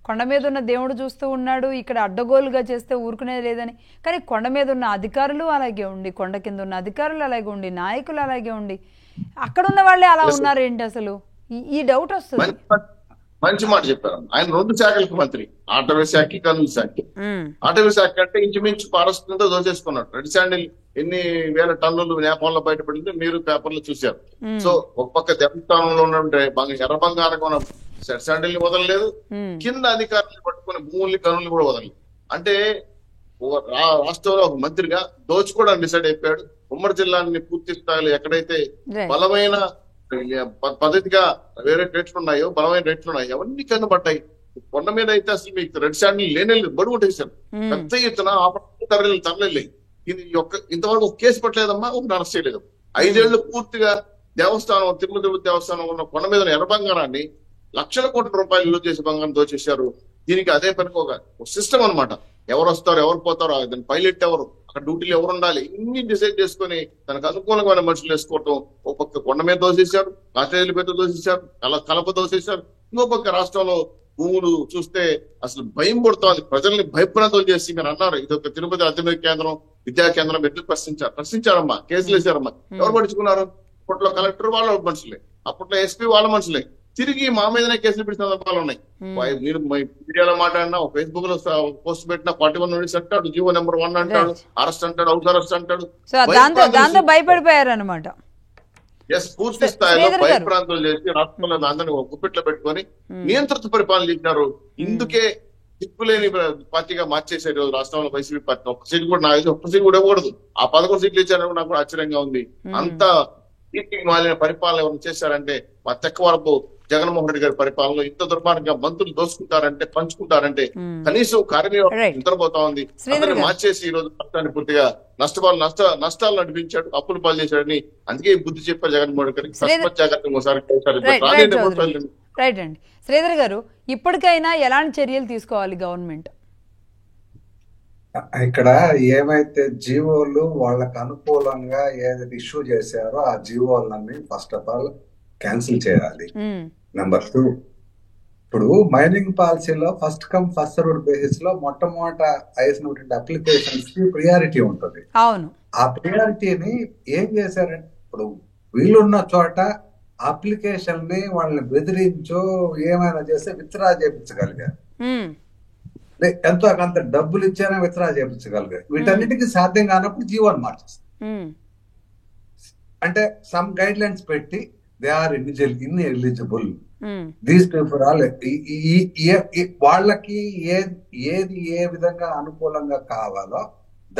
కొండ మీద ఉన్న దేవుడు చూస్తూ ఉన్నాడు, ఇక్కడ అడ్డగోలుగా చేస్తే ఊరుకునేది లేదని. కానీ కొండ మీద ఉన్న అధికారులు అలాగే ఉండి, కొండ కింద ఉన్న అధికారులు అలాగే ఉండి, నాయకులు అలాగే ఉండి, అక్కడున్న వాళ్ళే అలా ఉన్నారు ఏంటి అసలు? ఈ డౌట్ వస్తుంది. మంచి మాట చెప్పారు. ఆయన 2 శాఖలకు మంత్రి, ఆటవీ శాఖ, కర్నూలు శాఖ. ఆటవీ శాఖ అంటే ఇంచుమించు పారస్పర్యంతో దోచేసుకున్నాడు. రెడ్ శాండిల్ ఎన్ని వేల టన్నులు నేపాల్లో బయటపడింది మీరు పేపర్లో చూశారు. సో ఒక పక్క దేవస్థానంలో ఉన్నటువంటి ఎర్ర బంగారం రెడ్ శాండిల్ ని వదలలేదు, కింద అధికారులను పట్టుకుని భూముల్ని కనులు కూడా వదలలేదు. అంటే రాష్ట్రంలో ఒక మంత్రిగా దోచుకోవడానికి డిసైడ్ అయిపోయాడు. ఉమ్మడి జిల్లాని పూర్తి స్థాయిలో ఎక్కడైతే బలమైన పద్ధతిగా వేరే రేట్లు ఉన్నాయో, బలమైన రేట్లు ఉన్నాయో అవన్నీ కనబడ్డాయి. కొండ మీద అయితే అసలు మీకు రెడ్ శాండిల్ లేనే బడుగు కొట్టేశారు. పెద్ద ఎత్తున తరలేదు. ఇది ఇంతవరకు ఒక కేసు పట్టలేదమ్మా, ఒక అరెస్ట్ చేయలేదు. 5 ఏళ్లు పూర్తిగా దేవస్థానం, తిరుమల దేవస్థానం ఉన్న కొండ మీద ఎర్ర బంగారాన్ని లక్షల కోట్ల రూపాయలు విలువ చేసే బంగారం దోచేశారు. దీనికి అదే పనికి ఒక సిస్టమ్ అనమాట. ఎవరు వస్తారు, ఎవరు పోతారు, దాని పైలట్ ఎవరు, అక్కడ డ్యూటీలు ఎవరు ఉండాలి, ఇన్ని డిసైడ్ చేసుకుని తనకు అనుకూలంగా మనుషులు వేసుకోవటం. ఒక పక్క కొండ మీద దోసేశారు, కాటేజీల మీద దోసేశారు, కలప దోసేశారు. ఇంకో పక్క రాష్ట్రంలో భూములు చూస్తే అసలు భయం పడుతోంది. ప్రజల్ని భయప్రాంతం చేసి మీరు అన్నారు ఇది ఒక తిరుపతి అతిథి కేంద్రం, విద్యా కేంద్రం ఎందుకు ప్రశ్నించారమ్మా, కేసులు వేశారమ్మా. ఎవరు పట్టించుకున్నారు? అప్పట్లో కలెక్టర్ వాళ్ళ మనుషులే, అప్పట్లో ఎస్పీ వాళ్ళ మనుషులే. తిరిగి మా మీదనే కేసులు పెట్టిన సందర్భాలు ఉన్నాయి. మీరు మీడియాలో మాట్లాడినా, ఫేస్బుక్ లో పోస్ట్ పెట్టినా 41 నోటీస్ అంటాడు, జీవో నెంబర్ 1 అంటాడు, అరెస్ట్ అంటాడు, హౌస్ అరెస్ట్ అంటాడు. దాంతో భయపడిపోయారు అనమాట. పూర్తి స్థాయిలో భయప్రాంతాలు చేసి రాష్ట్రంలో అందరినీ గుప్పిట్లో పెట్టుకొని నియంత్రిత పరిపాలన చేసినారు. ఇందుకే దిక్కులేని పార్టీగా మార్చేసే రోజు రాష్ట్రంలో వైసీపీ పార్టీ. ఒక్క సీట్ కూడా ఒక్క సీట్ కూడా ఇవ్వకూడదు. ఆ 11 సీట్లు ఇచ్చారని నాకు కూడా ఆశ్చర్యంగా ఉంది. అంత కీర్తికి మాలిన పరిపాలన ఎవరు చేశారంటే మా తెక్కవరపు జగన్మోహన్ రెడ్డి గారి పరిపాలనలో ఇంత దుర్మార్గంగా మంత్రులు దోసుకుంటారంటే, పంచుకుంటారంటే కనీసం కార్యనిర్వహణ నిద్రపోతా ఉంది. అందరినీ మార్చేసి ఈ రోజు రాష్ట్రాన్ని పూర్తిగా నష్టాలు నడిపించాడు, అప్పులు పాలు చేశాడని అందుకే బుద్ధి చెప్పారు జగన్మోహన్ రెడ్డి గారికి. రైట్ అండి. శ్రీధర్ గారు, ఇప్పటికైనా ఎలాంటి చర్యలు తీసుకోవాలి గవర్నమెంట్? ఇక్కడ ఏమైతే జీవోలు వాళ్ళకు అనుకూలంగా ఏదైతే ఇష్యూ చేశారో ఆ జీవోలన్నీ ఫస్ట్ ఆఫ్ ఆల్ క్యాన్సిల్ చేయాలి. నెంబర్ 2, ఇప్పుడు మైనింగ్ పాలసీలో first come first served basis లో మొట్టమొదట వేసినటువంటి అప్లికేషన్స్ కి ప్రియారిటీ ఉంటుంది. అవును. ఆ ప్రియారిటీని ఏం చేశారంటే, ఇప్పుడు వీళ్ళున్న చోట అప్లికేషన్ ని వాళ్ళని బెదిరించో ఏమైనా చేస్తే విత్డ్రా చేయించగలిగారు. ఎంతో కొంత డబ్బులు ఇచ్చారా విత్డ్రా చేయించగలిగారు. వీటన్నిటికీ సాధ్యం కానప్పుడు జీవోని మార్చేస్తారు. అంటే సమ్ గైడ్ లైన్స్ పెట్టి they are ineligible, these people all, వాళ్ళకి ఏది ఏ విధంగా అనుకూలంగా కావాలో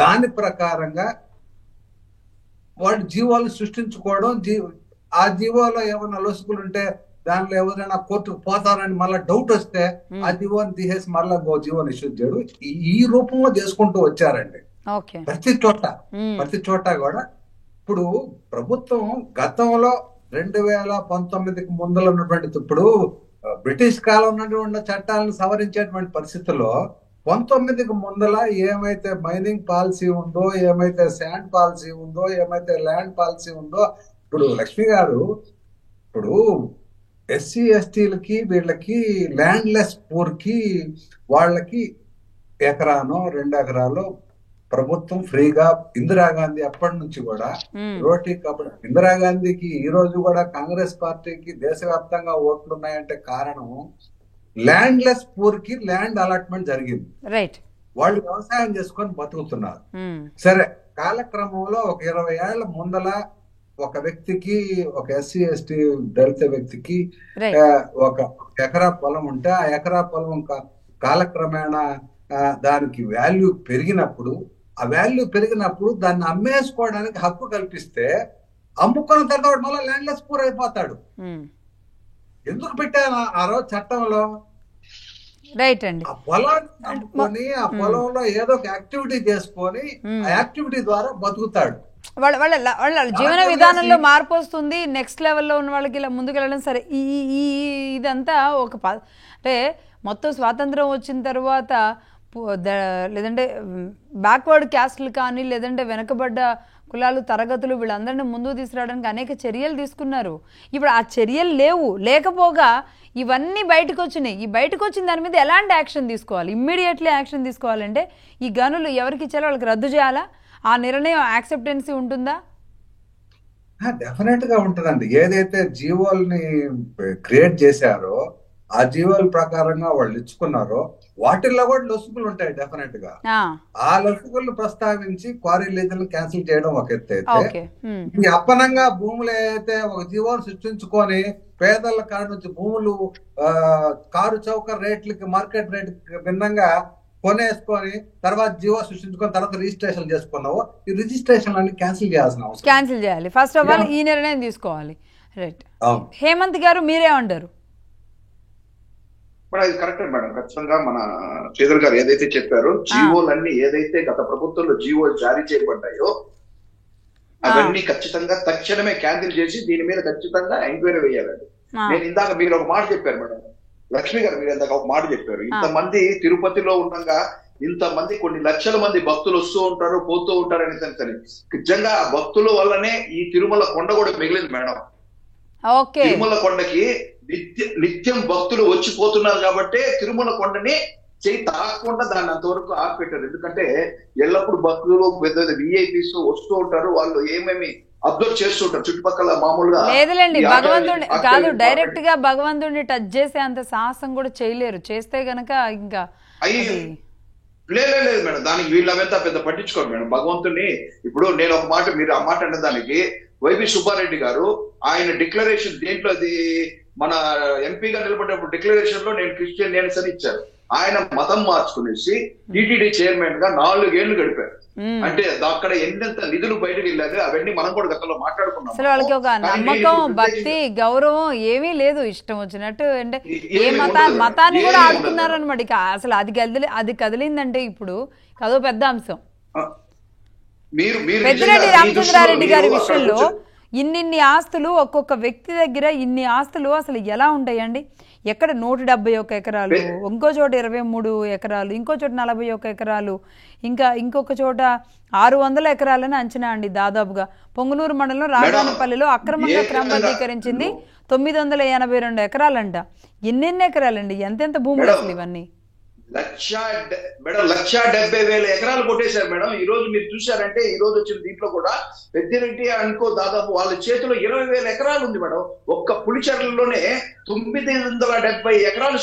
దాని ప్రకారంగా వాళ్ళు జీవోలు సృష్టించుకోవడం. ఆ జీవోలో ఏమైనా లొసుగులు ఉంటే దానిలో ఎవరైనా కోర్టుకు పోతారని మళ్ళీ డౌట్ వస్తే ఆ జీవోని తీసేసి మళ్ళీ జీవోని ఇష్యూ చేయడం, ఈ రూపంలో చేసుకుంటూ వచ్చారండి ప్రతి చోట కూడా. ఇప్పుడు ప్రభుత్వం గతంలో 2019కి ముందర ఉన్నటువంటి, ఇప్పుడు బ్రిటిష్ కాలం ఉన్నటువంటి చట్టాలను సవరించేటువంటి పరిస్థితుల్లో 19కి ముందల ఏమైతే మైనింగ్ పాలసీ ఉందో, ఏమైతే శాండ్ పాలసీ ఉందో, ఏమైతే ల్యాండ్ పాలసీ ఉందో, ఇప్పుడు లక్ష్మి గారు, ఇప్పుడు ఎస్సీ ఎస్టీలకి వీళ్ళకి ల్యాండ్లెస్ పూర్ కి వాళ్ళకి ఎకరానో 2 ఎకరాలు ప్రభుత్వం ఫ్రీగా, ఇందిరాగాంధీ అప్పటి నుంచి కూడా రోటీ కప్పుడు ఇందిరాగాంధీకి ఈ రోజు కూడా కాంగ్రెస్ పార్టీకి దేశవ్యాప్తంగా ఓట్లు ఉన్నాయంటే కారణం ల్యాండ్లెస్ పూర్ కి ల్యాండ్ అలాట్మెంట్ జరిగింది. వాళ్ళు వ్యవసాయం చేసుకొని బతుకుతున్నారు. సరే, కాలక్రమంలో ఒక 20 ఏళ్ల ముందల ఒక వ్యక్తికి, ఒక ఎస్సీ ఎస్టీ దళిత వ్యక్తికి ఒక ఎకరా పొలం ఉంటే ఆ ఎకరా పొలం కాలక్రమేణా దానికి వాల్యూ పెరిగినప్పుడు, ఆ వాల్యూ పెరిగినప్పుడు దాన్ని అమ్మేసుకోవడానికి హక్కు కల్పిస్తే అమ్ముకున్న తర్వాత మళ్ళీ ల్యాండ్లెస్ పూర్ అయిపోతాడు. ఎందుకు పెట్టాను ఆ రోజు చట్టంలో? రైట్ అండి. ఆ పొలాన్ని అమ్ముకొని ఆ పొలంలో ఏదో ఒక యాక్టివిటీ చేసుకొని ఆ యాక్టివిటీ ద్వారా బతుకుతాడు. వాళ్ళ జీవన విధానంలో మార్పు వస్తుంది. నెక్స్ట్ లెవెల్లో ఉన్న వాళ్ళకి ఇలా ముందుకెళ్ళడం. సరే, ఇదంతా ఒక అంటే మొత్తం స్వాతంత్రం వచ్చిన తర్వాత లేదంటే బ్యాక్వర్డ్ క్యాస్ట్లు కానీ, లేదంటే వెనకబడ్డ కులాలు, తరగతులు, వీళ్ళందరినీ ముందుకు తీసుకురావడానికి అనేక చర్యలు తీసుకున్నారు. ఇప్పుడు ఆ చర్యలు లేకపోగా ఇవన్నీ బయటకు వచ్చినాయి. ఈ బయటకు వచ్చిన దాని మీద ఎలాంటి యాక్షన్ తీసుకోవాలి? ఇమ్మీడియట్లీ యాక్షన్ తీసుకోవాలంటే ఈ గనులు ఎవరికి ఇచ్చారో వాళ్ళకి రద్దు చేయాలా? ఆ నిర్ణయం యాక్సెప్టెన్సీ ఉంటుందా? డెఫినెట్ గా ఉంటుందండి. ఏదైతే జీవోల్ని క్రియేట్ చేశారో ఆ జీవోల ప్రకారంగా వాళ్ళు ఇచ్చుకున్నారో వాటిల్లో కూడా లొసుగులు ఉంటాయి డెఫినెట్ గా. ఆ లొసుగులు ప్రస్తావించి క్వారీ లీజులను క్యాన్సిల్ చేయడం ఒక ఎత్తు అయితే, ఈ అప్పనంగా భూములు ఏదైతే ఒక జీవోలు సృష్టించుకొని పేదల కాడ నుంచి భూములు కారు చౌక రేట్లకి, మార్కెట్ రేట్ భిన్నంగా కొనేసుకొని తర్వాత జీవో సృష్టించుకొని తర్వాత రిజిస్ట్రేషన్ చేసుకున్నావు, ఈ రిజిస్ట్రేషన్ అన్ని క్యాన్సిల్ చేయాల్సిన అవసరం. క్యాన్సిల్ చేయాలి ఫస్ట్ ఆఫ్ ఆల్, ఈ నిర్ణయం తీసుకోవాలి. రైట్. హేమంత్ గారు, మీరేమంటారు? మేడం, ఇది కరెక్టే మేడం. ఖచ్చితంగా మన శ్రీధర్ గారు ఏదైతే చెప్పారో, జీవోలన్నీ ఏదైతే గత ప్రభుత్వంలో జీవోలు జారీ చేయబడ్డాయో అవన్నీ ఖచ్చితంగా తక్షణమే క్యాన్సిల్ చేసి దీని మీద ఖచ్చితంగా ఎంక్వైరీ వేయాలండి. నేను ఇందాక మీరు ఒక మాట చెప్పారు మేడం, లక్ష్మి గారు మీరు ఇందాక ఒక మాట చెప్పారు. ఇంతమంది తిరుపతిలో ఉండగా ఇంతమంది కొన్ని లక్షల మంది భక్తులు వస్తూ ఉంటారు, పోతూ ఉంటారు అని నిజంగా ఆ భక్తుల వల్లనే ఈ తిరుమల కొండ కూడా మిగిలింది మేడం. తిరుమల కొండకి నిత్యం భక్తులు వచ్చిపోతున్నారు కాబట్టి తిరుమల కొండని చేయి తాకకుండా దాన్ని అంతవరకు ఆపిపెట్టారు. ఎందుకంటే ఎల్లప్పుడు భక్తులు పెద్ద విఐపీస్ వస్తూ ఉంటారు, వాళ్ళు ఏమేమి అబ్జర్వ్ చేస్తూ ఉంటారు చుట్టుపక్కల. మామూలుగా లేదులేండి, భగవంతుడిని కాదు, డైరెక్ట్ గా భగవంతుడిని టచ్ చేసే అంత సాహసం కూడా చేయలేరు. చేస్తే గనక ఇంకా లేదు మేడం, దానికి వీళ్ళంతా పెద్ద పట్టించుకోరు మేడం భగవంతుని. ఇప్పుడు నేను ఒక మాట, మీరు ఆ మాట అనే దానికి వైవి సుబ్బారెడ్డి గారు ఆయన డిక్లరేషన్ దేంట్లో, అది మన ఎంపీగా నిలబడినప్పుడు డిక్లరేషన్ లో నేను క్రిస్టియన్ నేను అని ఇచ్చారు. ఆయన మతం మార్చుకునేసి టీటీడీ చైర్మన్ గా 4 ఏళ్లు గడిపారు. అంటే అక్కడ ఎంత నిధులు బయటకు వెళ్ళాలి అవన్నీ మనం కూడా గతంలో మాట్లాడుకున్నాం. అసలు వాళ్ళకి ఒక నమ్మకం, భక్తి, గౌరవం ఏమీ లేదు, ఇష్టం వచ్చినట్టు అంటే ఏ మతాన్ని కూడా ఆడుతున్నారు అనమాట. ఇక అసలు అది కదిలిందంటే ఇప్పుడు అదో పెద్ద అంశం. పెద్దిరెడ్డి రామచంద్రారెడ్డి గారి విషయంలో ఇన్ని ఆస్తులు, ఒక్కొక్క వ్యక్తి దగ్గర ఇన్ని ఆస్తులు అసలు ఎలా ఉంటాయండి? ఎక్కడ 171 ఎకరాలు, ఇంకో చోట 23 ఎకరాలు, ఇంకో చోట 41 ఎకరాలు, ఇంకొక చోట 600 ఎకరాలని అంచనా అండి దాదాపుగా. పొంగునూరు మండలం రాజానపల్లిలో అక్రమంగా క్రమబద్ధీకరించింది 982 ఎకరాలంట. ఎన్నెన్ని ఎకరాలండి? ఎంతెంత భూములు అసలు ఇవన్నీ? 1,70,000 ఎకరాలు కొట్టేశారు మేడం. ఈ రోజు మీరు చూసారంటే, ఈ రోజు వచ్చిన దీంట్లో కూడా పెద్దిరెడ్డి అనుకో దాదాపు వాళ్ళ చేతిలో 20,000 ఎకరాలు ఉంది మేడం. ఒక్క పులిచెర్లలోనే 970 ఎకరాలు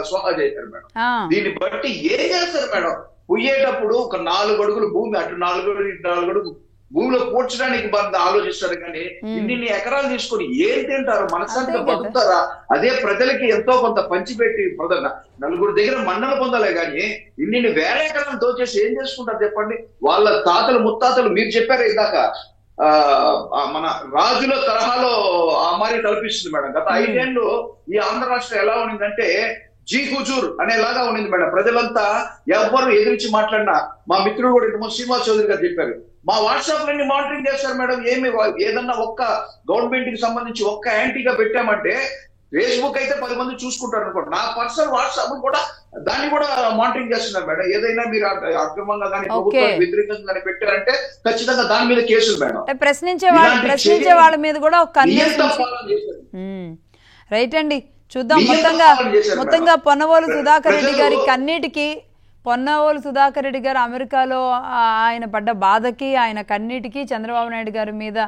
స్వాహా చేశారు మేడం. దీన్ని బట్టి ఏం చేస్తారు మేడం? పోయేటప్పుడు ఒక 4 అడుగులు భూమి, అటు 4 అడుగులు, ఇటు 4 అడుగులు భూమిలో కూర్చడానికి ఆలోచిస్తారు, కానీ ఇన్ని ఎకరాలు తీసుకొని ఏం తింటారు? మనశ్శాంతిగా బతుకుతారా? అదే ప్రజలకి ఎంతో కొంత పంచిపెట్టి నలుగురు దగ్గర మన్నలు పొందాలే కానీ ఇన్ని వేల ఎకరాలు దోచేసి ఏం చేసుకుంటారు చెప్పండి? వాళ్ళ తాతలు ముత్తాతలు, మీరు చెప్పారు ఇందాక, మన రాజుల తరహాలో ఆ మరి కల్పిస్తుంది మేడం. గత 5 ఏళ్ళు ఈ ఆంధ్ర రాష్ట్రం ఎలా ఉండిందంటే జీ హుజూర్ అనేలాగా ఉండింది మేడం. ప్రజలంతా ఎవ్వరు ఎదిరించి మాట్లాడినా, మా మిత్రుడు కూడా శ్రీనివాస్ చౌదరి గారు చెప్పారు, మా వాట్సాప్ లన్నీ మానిటరింగ్ చేస్తారు మేడం. ఏదన్నా ఒక్క గవర్నమెంట్ కి సంబంధించి ఒక్క యాంటీగా పెట్టామంటే ఫేస్బుక్ అయితే 10 మంది చూసుకుంటారు అనుకోండి, నా పర్సనల్ వాట్సాప్ కూడా దాన్ని కూడా మానిటరింగ్ చేస్తున్నారు మేడం. ఏదైనా మీరు అక్రమంగా కానీ ప్రభుత్వానికి వ్యతిరేకంగా కానీ పెట్టారంటే ఖచ్చితంగా దాని మీద కేసులు మేడం. ప్రశ్నించే వాళ్ళ మీద కూడా రైట్ అండి. చూద్దాం. మొత్తంగా పొన్నవోలు సుధాకర్ రెడ్డి గారి కన్నీటికి, పొన్నవోలు సుధాకర్ రెడ్డి గారు అమెరికాలో ఆయన పడ్డ బాధకి, ఆయన కన్నీటికి, చంద్రబాబు నాయుడు గారి మీద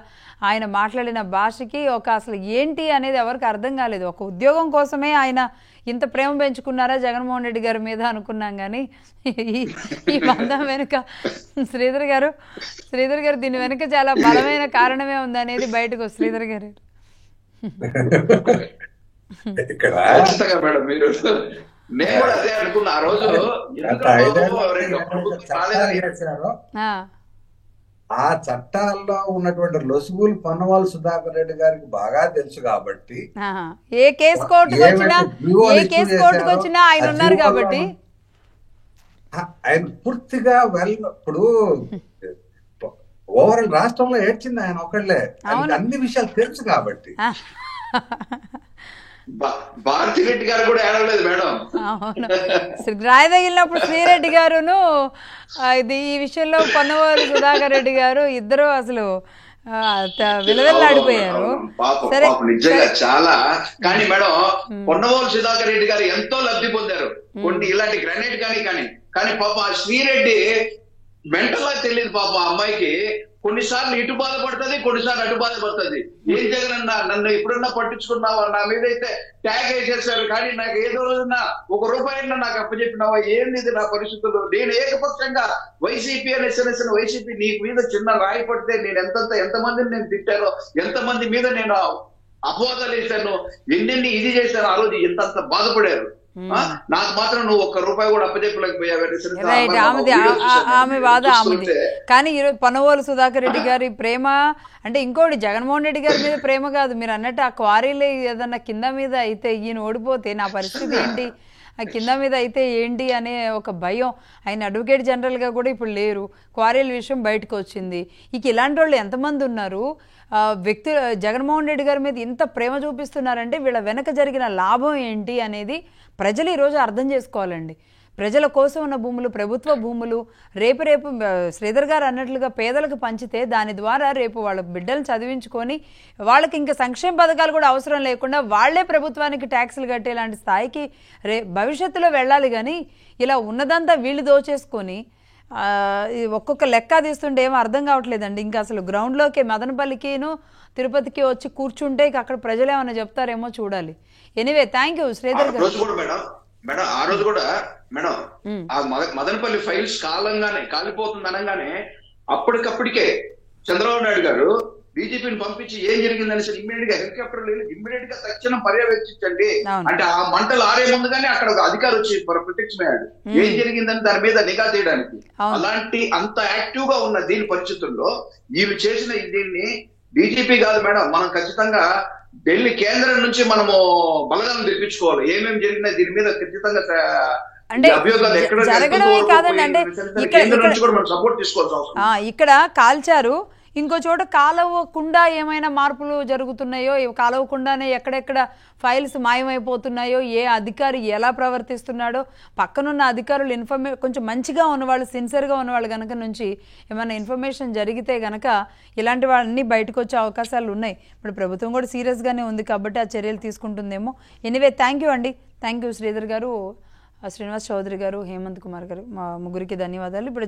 ఆయన మాట్లాడిన భాషకి అసలు ఏంటి అనేది ఎవరికి అర్థం కాలేదు. ఒక ఉద్యోగం కోసమే ఆయన ఇంత ప్రేమ పెంచుకున్నారా జగన్మోహన్ రెడ్డి గారి మీద అనుకున్నాం, కానీ ఈ బంధం వెనుక శ్రీధర్ గారు దీని వెనుక చాలా బలమైన కారణమే ఉంది అనేది బయటకు శ్రీధర్ గారు. ఖచ్చితంగా మేడం, మీరు నేను కూడా అదే అనుకున్నా ఆ రోజు. ఆ చట్టాల్లో ఉన్నటువంటి లొసుగులు పొన్నవాళ్ళు సుధాకర్ రెడ్డి గారికి బాగా తెలుసు కాబట్టి ఏ కేసు కోర్టుకు వచ్చినా ఆయన ఉన్నారు కాబట్టి ఆయన పూర్తిగా ఇప్పుడు ఓవరాల్ రాష్ట్రంలో ఏడ్చింది ఆయన ఒకళ్ళే, అన్ని విషయాలు తెలుసు కాబట్టి. భారతిరెడ్డి గారు కూడా ఏడవలేదు మేడం. రాయి తగిలినప్పుడు శ్రీరెడ్డి గారును ఈ విషయంలో పొన్నవారు సుధాకర్ రెడ్డి గారు ఇద్దరు అసలు విలవిల్లాడిపోయారు. సరే, నిజంగా చాలా. కానీ మేడం, పొన్నవారు సుధాకర్ రెడ్డి గారు ఎంతో లబ్ధి పొందారు కొన్ని ఇలాంటి గ్రానైట్ కానీ పాప శ్రీరెడ్డి మెంటల్లా తెలియదు పాప అమ్మాయికి. కొన్నిసార్లు ఇటు బాధపడుతుంది, కొన్నిసార్లు అటు బాధపడుతుంది. ఏం జగనన్నా నన్ను ఎప్పుడన్నా పట్టించుకున్నావా? నా మీద అయితే ట్యాగ్ వేసేసారు, కానీ నాకు ఏదో రోజున ₹1 నాకు అప్పచెప్పినావా? ఏంది ఇది నా పరిస్థితుల్లో? నేను ఏకపక్షంగా వైసీపీ వైసీపీ నీ మీద చిన్న రాయి పడితే నేను ఎంతమందిని నేను తిట్టానో, ఎంతమంది మీద నేను అపవాదాలు వేశాను, ఎన్నెన్ని ఇది చేశాను. ఆ రోజు ఎంత బాధపడారు. నాకు మాత్రం నువ్వు ₹1 కూడా అప్పచెప్పలేకపోయావు. ఆమె బాధ ఆమెది. కానీ ఈరోజు పొన్నవోలు సుధాకర్ రెడ్డి గారి ప్రేమ అంటే ఇంకోటి, జగన్మోహన్ రెడ్డి గారి మీద ప్రేమ కాదు. మీరు అన్నట్టు ఆ క్వారీలు ఏదన్నా కింద మీద అయితే, ఈయన ఓడిపోతే నా పరిస్థితి ఏంటి, ఆ కింద మీద అయితే ఏంటి అనే ఒక భయం. ఆయన అడ్వకేట్ జనరల్గా కూడా ఇప్పుడు లేరు. క్వారీల విషయం బయటకు వచ్చింది. ఇక ఇలాంటి వాళ్ళు ఎంతమంది ఉన్నారు? వ్యక్తులు జగన్మోహన్ రెడ్డి గారి మీద ఇంత ప్రేమ చూపిస్తున్నారంటే వీళ్ళ వెనక జరిగిన లాభం ఏంటి అనేది ప్రజలు ఈరోజు అర్థం చేసుకోవాలండి. ప్రజల కోసం ఉన్న భూములు, ప్రభుత్వ భూములు రేపు శ్రీధర్ గారు అన్నట్లుగా పేదలకు పంచితే దాని ద్వారా రేపు వాళ్ళ బిడ్డలు చదివించుకొని వాళ్ళకి ఇంకా సంక్షేమ పథకాలు కూడా అవసరం లేకుండా వాళ్లే ప్రభుత్వానికి ట్యాక్సులు కట్టేలాంటి స్థాయికి భవిష్యత్తులో వెళ్ళాలి. కానీ ఇలా ఉన్నదంతా వీళ్ళు దోచేసుకొని ఒక్కొక్క లెక్క తీస్తుంటే ఏమో అర్థం కావట్లేదండి. ఇంకా అసలు గ్రౌండ్లోకి మదనపల్లికిను తిరుపతికి వచ్చి కూర్చుంటే అక్కడ ప్రజలు ఏమైనా చెప్తారేమో చూడాలి. ఎనీవే థ్యాంక్ యూ శ్రీధర్ గారు. మేడం ఆ రోజు కూడా మేడం ఆ మదనపల్లి ఫైల్స్ కాలిపోతుంది అనగానే అప్పటికప్పటికే చంద్రబాబు నాయుడు గారు బీజేపీని పంపించి ఏం జరిగిందని ఇమ్మీడియట్ గా హెలికాప్టర్ లేదు, ఇమ్మీడియట్ గా తక్షణం పర్యవేక్షించండి అంటే ఆ మంటలు ఆరే ముందుగానే అక్కడ ఒక అధికారి వచ్చి ప్రత్యక్షమయ్యాడు ఏం జరిగిందని దాని మీద నిఘా తీయడానికి. అలాంటి అంత యాక్టివ్ గా ఉన్న దీని పరిస్థితుల్లో వీళ్ళు చేసిన దీన్ని బీజేపీ కాదు మేడం, మనం ఖచ్చితంగా ఢిల్లీ కేంద్రం నుంచి మనము బలగాలను తెప్పించుకోవాలి. ఏమేమి జరిగినా దీని మీద ఖచ్చితంగా అభియోగాలు ఎక్కడ సపోర్ట్ తీసుకోవాల్సిన అవసరం. ఇక్కడ కాల్చారు, ఇంకో చోట కాలవకుండా ఏమైనా మార్పులు జరుగుతున్నాయో, కాలవకుండానే ఎక్కడెక్కడ ఫైల్స్ మాయమైపోతున్నాయో, ఏ అధికారి ఎలా ప్రవర్తిస్తున్నాడో, పక్కనున్న అధికారులు కొంచెం మంచిగా ఉన్నవాళ్ళు, సిన్సియర్గా ఉన్నవాళ్ళు కనుక నుంచి ఏమైనా ఇన్ఫర్మేషన్ జరిగితే కనుక ఇలాంటి వాళ్ళన్నీ బయటకు వచ్చే అవకాశాలు ఉన్నాయి. ఇప్పుడు ప్రభుత్వం కూడా సీరియస్గానే ఉంది కాబట్టి ఆ చర్యలు తీసుకుంటుందేమో. ఎనీవే థ్యాంక్ యూ అండి. థ్యాంక్ యూ శ్రీధర్ గారు, శ్రీనివాస్ చౌదరి గారు, హేమంత్ కుమార్ గారు, మా ముగ్గురికి ధన్యవాదాలు. ఇప్పుడు